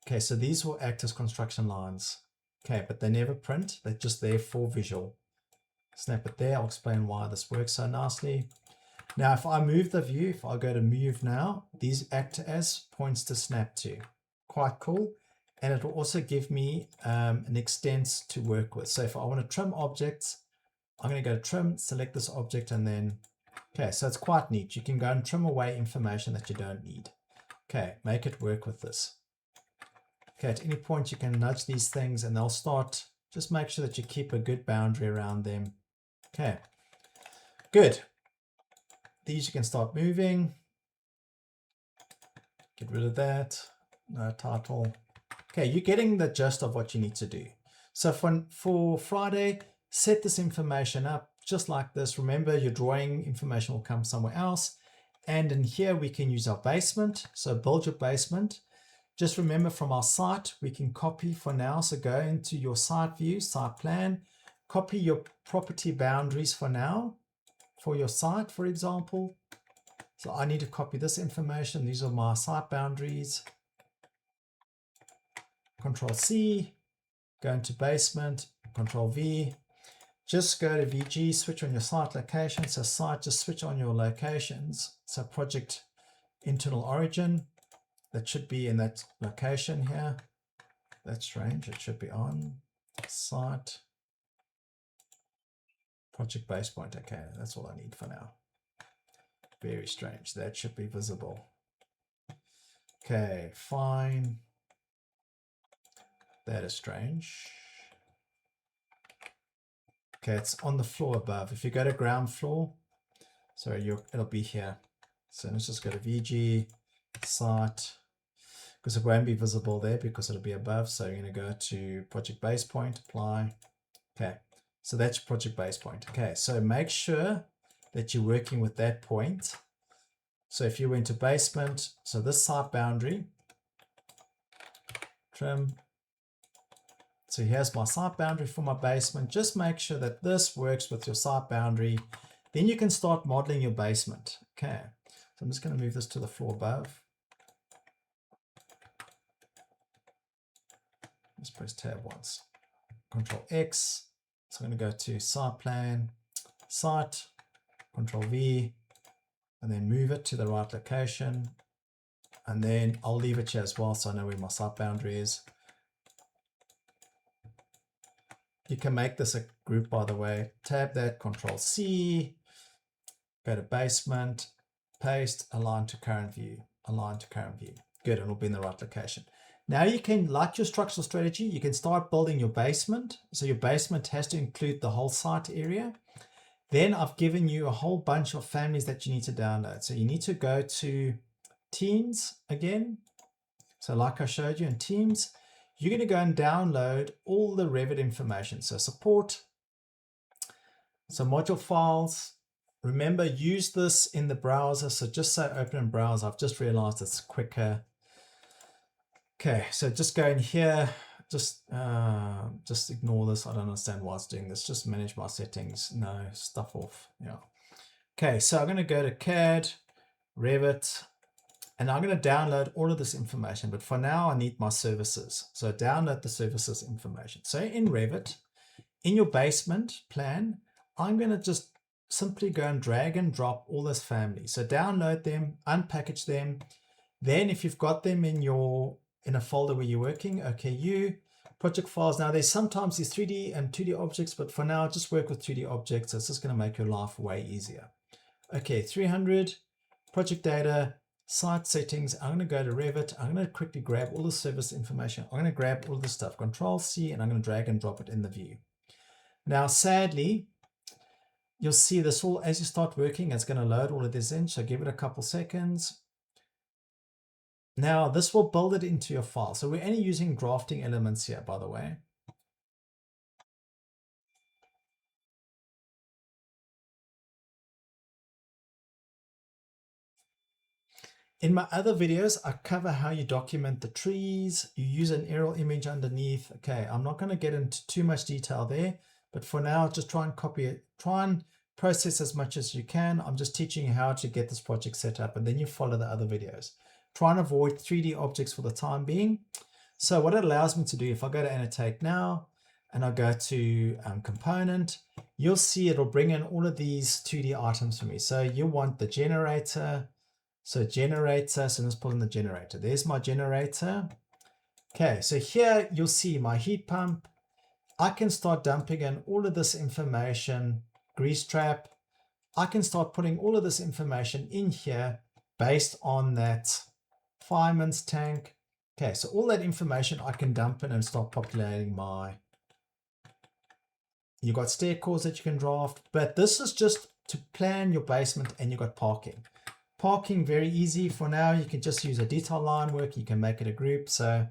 Okay, so these will act as construction lines. Okay, but they never print. They're just there for visual. Snap it there. I'll explain why this works so nicely. Now, if I move the view, if I go to move now, these act as points to snap to. Quite cool. And it will also give me an extent to work with. So if I want to trim objects, I'm going to go to trim, select this object, and then, okay, so it's quite neat. You can go and trim away information that you don't need. Okay, make it work with this. Okay, at any point you can nudge these things and they'll start. Just make sure that you keep a good boundary around them. Okay, good. These you can start moving. Get rid of that. No title. Okay, you're getting the gist of what you need to do. So for Friday, set this information up just like this. Remember, your drawing information will come somewhere else. And in here, we can use our basement. So build your basement. Just remember from our site, we can copy for now. So go into your site view, site plan, copy your property boundaries for now, for your site, for example. So I need to copy this information. These are my site boundaries. Control C, go into basement, Control V. Just go to VG, switch on your site location. So site, just switch on your locations. So project internal origin, that should be in that location here. That's strange, it should be on site. Project base point, okay, that's all I need for now. Very strange, that should be visible. Okay, fine. That is strange. Okay, it's on the floor above. If you go to ground floor, sorry, it'll be here. So let's just go to VG, site, because it won't be visible there because it'll be above. So you're going to go to project base point, apply. Okay, so that's project base point. Okay, so make sure that you're working with that point. So if you went to basement, so this site boundary, trim. So here's my site boundary for my basement. Just make sure that this works with your site boundary. Then you can start modeling your basement. Okay, so I'm just going to move this to the floor above. Just press tab once. Control X. So I'm going to go to site plan, site, Control V, and then move it to the right location. And then I'll leave it here as well so I know where my site boundary is. You can make this a group, by the way. Tab that, Control C, go to basement, paste, align to current view, align to current view. Good, it'll be in the right location. Now you can, like your structural strategy, you can start building your basement. So your basement has to include the whole site area. Then I've given you a whole bunch of families that you need to download. So you need to go to Teams again. So like I showed you in Teams, you're going to go and download all the Revit information. So support, so module files. Remember, use this in the browser. So just say open in browser. I've just realized it's quicker. Okay, so just go in here. Just ignore this. I don't understand why it's doing this. Just manage my settings. No, stuff off. Yeah. Okay, so I'm going to go to CAD, Revit, and I'm going to download all of this information. But for now, I need my services. So download the services information. So in Revit, in your basement plan, I'm going to just simply go and drag and drop all this family. So download them, unpackage them. Then if you've got them in a folder where you're working, OKU, project files. Now there's sometimes these 3D and 2D objects, but for now, just work with 2D objects. It's just going to make your life way easier. Okay, 300, project data, site settings. I'm going to go to Revit. I'm going to quickly grab all the service information. I'm going to grab all this stuff, Control C, and I'm going to drag and drop it in the view. Now, sadly, you'll see this all, as you start working, it's going to load all of this in. So give it a couple seconds. Now, this will build it into your file. So we're only using drafting elements here, by the way. In my other videos, I cover how you document the trees. You use an aerial image underneath. Okay, I'm not going to get into too much detail there, but for now, just try and copy it. Try and process as much as you can. I'm just teaching you how to get this project set up, and then you follow the other videos. Try and avoid 3D objects for the time being. So what it allows me to do, if I go to annotate now, and I go to component, you'll see it'll bring in all of these 2D items for me. So you want the generator. So generator, so let's pull in the generator. There's my generator. Okay, so here you'll see my heat pump. I can start dumping in all of this information, grease trap. I can start putting all of this information in here based on that fireman's tank. Okay, so all that information I can dump in and start populating my, you've got stair cores that you can draft, but this is just to plan your basement, and you've got parking. Parking, very easy. For now, you can just use a detail line work. You can make it a group. So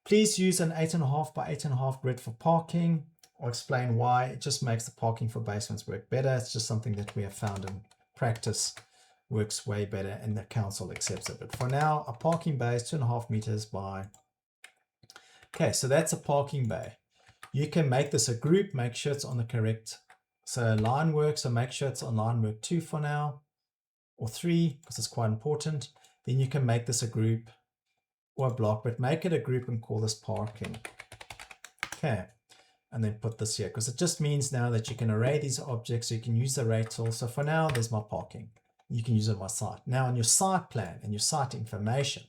please use an 8.5 by 8.5 grid for parking. I'll explain why. It just makes the parking for basements work better. It's just something that we have found in practice works way better, and the council accepts it. But for now, a parking bay is 2.5 meters by. Okay, so that's a parking bay. You can make this a group, make sure it's on the correct. So line work, so make sure it's on line work 2 for now, or 3, because it's quite important. Then you can make this a group or a block, but make it a group and call this parking. Okay, and then put this here, because it just means now that you can array these objects, so you can use the array tool. So for now, there's my parking. You can use it on my site. Now on your site plan and your site information,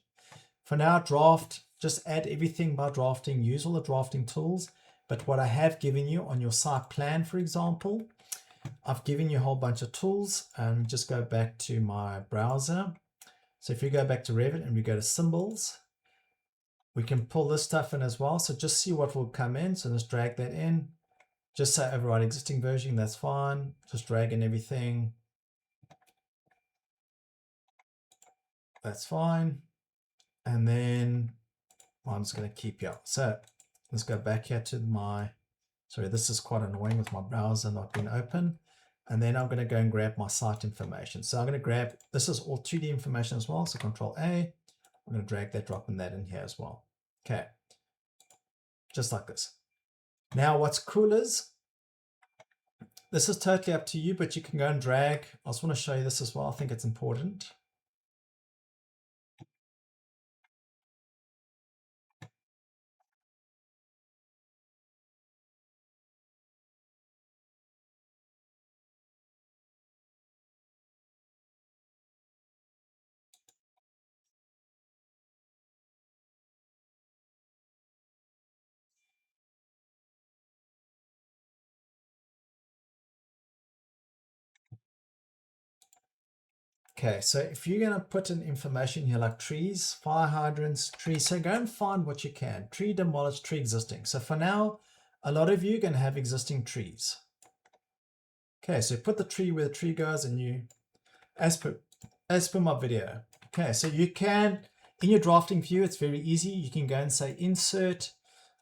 for now, draft, just add everything by drafting, use all the drafting tools. But what I have given you on your site plan, for example, I've given you a whole bunch of tools, and just go back to my browser. So if you go back to Revit and we go to symbols, we can pull this stuff in as well. So just see what will come in. So let's drag that in. Just say override existing version, that's fine. Just drag in everything. That's fine. And then I'm just going to keep here. So let's go back here to my, sorry, this is quite annoying with my browser not being open. And then I'm going to go and grab my site information. So I'm going to grab, this is all 2D information as well. So Control A, I'm going to drag that, drop in that in here as well. Okay, just like this. Now what's cool is, this is totally up to you, but you can go and drag. I just want to show you this as well. I think it's important. Okay, so if you're going to put in information here like trees, fire hydrants, trees, so go and find what you can. Tree demolished, tree existing. So for now, a lot of you are going to have existing trees. Okay, so put the tree where the tree goes, and you, as per my video. Okay, so you can, in your drafting view, it's very easy. You can go and say insert.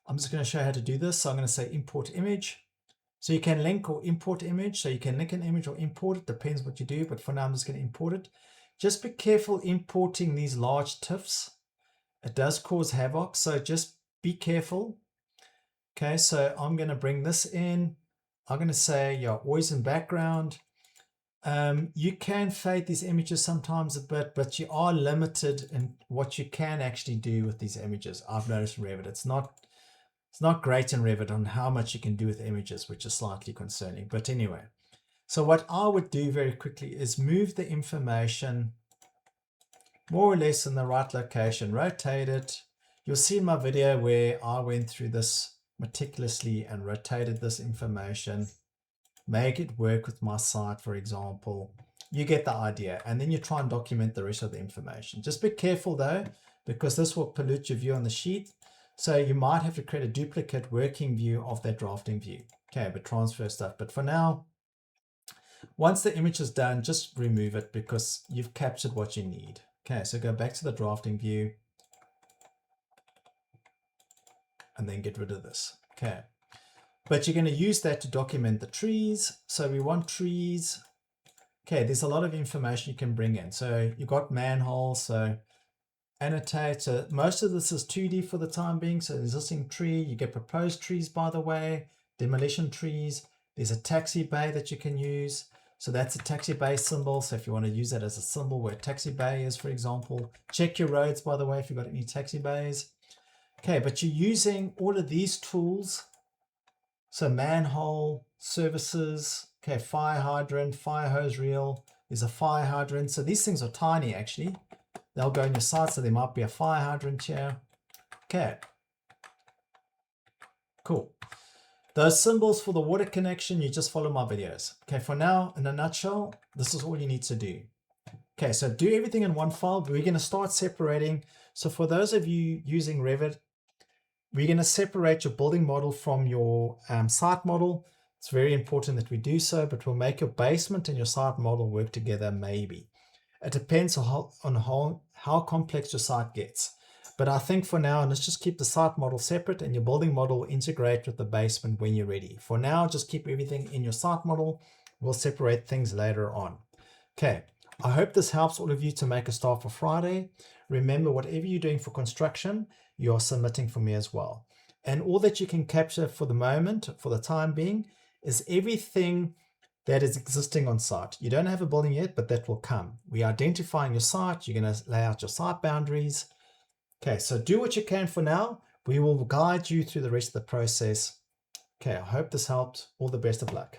I'm just going to show you how to do this. So I'm going to say import image. So you can link or import image. So you can link an image or import it, depends what you do. But for now, I'm just going to import it. Just be careful importing these large TIFFs. It does cause havoc, so just be careful. Okay, so I'm going to bring this in. I'm going to say, yeah, always in background. You can fade these images sometimes a bit, but you are limited in what you can actually do with these images. I've noticed in Revit, it's not great in Revit on how much you can do with images, which is slightly concerning. But anyway, so what I would do very quickly is move the information more or less in the right location, rotate it. You'll see in my video where I went through this meticulously and rotated this information, make it work with my site, for example. You get the idea. And then you try and document the rest of the information. Just be careful though, because this will pollute your view on the sheet. So you might have to create a duplicate working view of that drafting view. Okay, but transfer stuff. But for now, once the image is done, just remove it because you've captured what you need. Okay, so go back to the drafting view and then get rid of this. Okay, but you're going to use that to document the trees. So we want trees. Okay, there's a lot of information you can bring in. So you got manholes, so annotate. So most of this is 2D for the time being. So existing tree, you get proposed trees, by the way, demolition trees. There's a taxi bay that you can use. So that's a taxi bay symbol. So if you want to use that as a symbol where taxi bay is, for example, check your roads, by the way, if you've got any taxi bays. Okay, but you're using all of these tools. So manhole, services, okay, fire hydrant, fire hose reel, there's a fire hydrant. So these things are tiny actually. They'll go in your site, so there might be a fire hydrant here. Okay, cool. Those symbols for the water connection, you just follow my videos. Okay, for now, in a nutshell, this is all you need to do. Okay, so do everything in one file. We're going to start separating. So for those of you using Revit, we're going to separate your building model from your site model. It's very important that we do so, but we'll make your basement and your site model work together maybe. It depends on how complex your site gets. But I think for now, let's just keep the site model separate and your building model will integrate with the basement when you're ready. For now, just keep everything in your site model. We'll separate things later on. Okay, I hope this helps all of you to make a start for Friday. Remember, whatever you're doing for construction, you are submitting for me as well. And all that you can capture for the moment, for the time being, is everything that is existing on site. You don't have a building yet, but that will come. We're identifying your site. You're going to lay out your site boundaries. Okay, so do what you can for now. We will guide you through the rest of the process. Okay, I hope this helped. All the best of luck.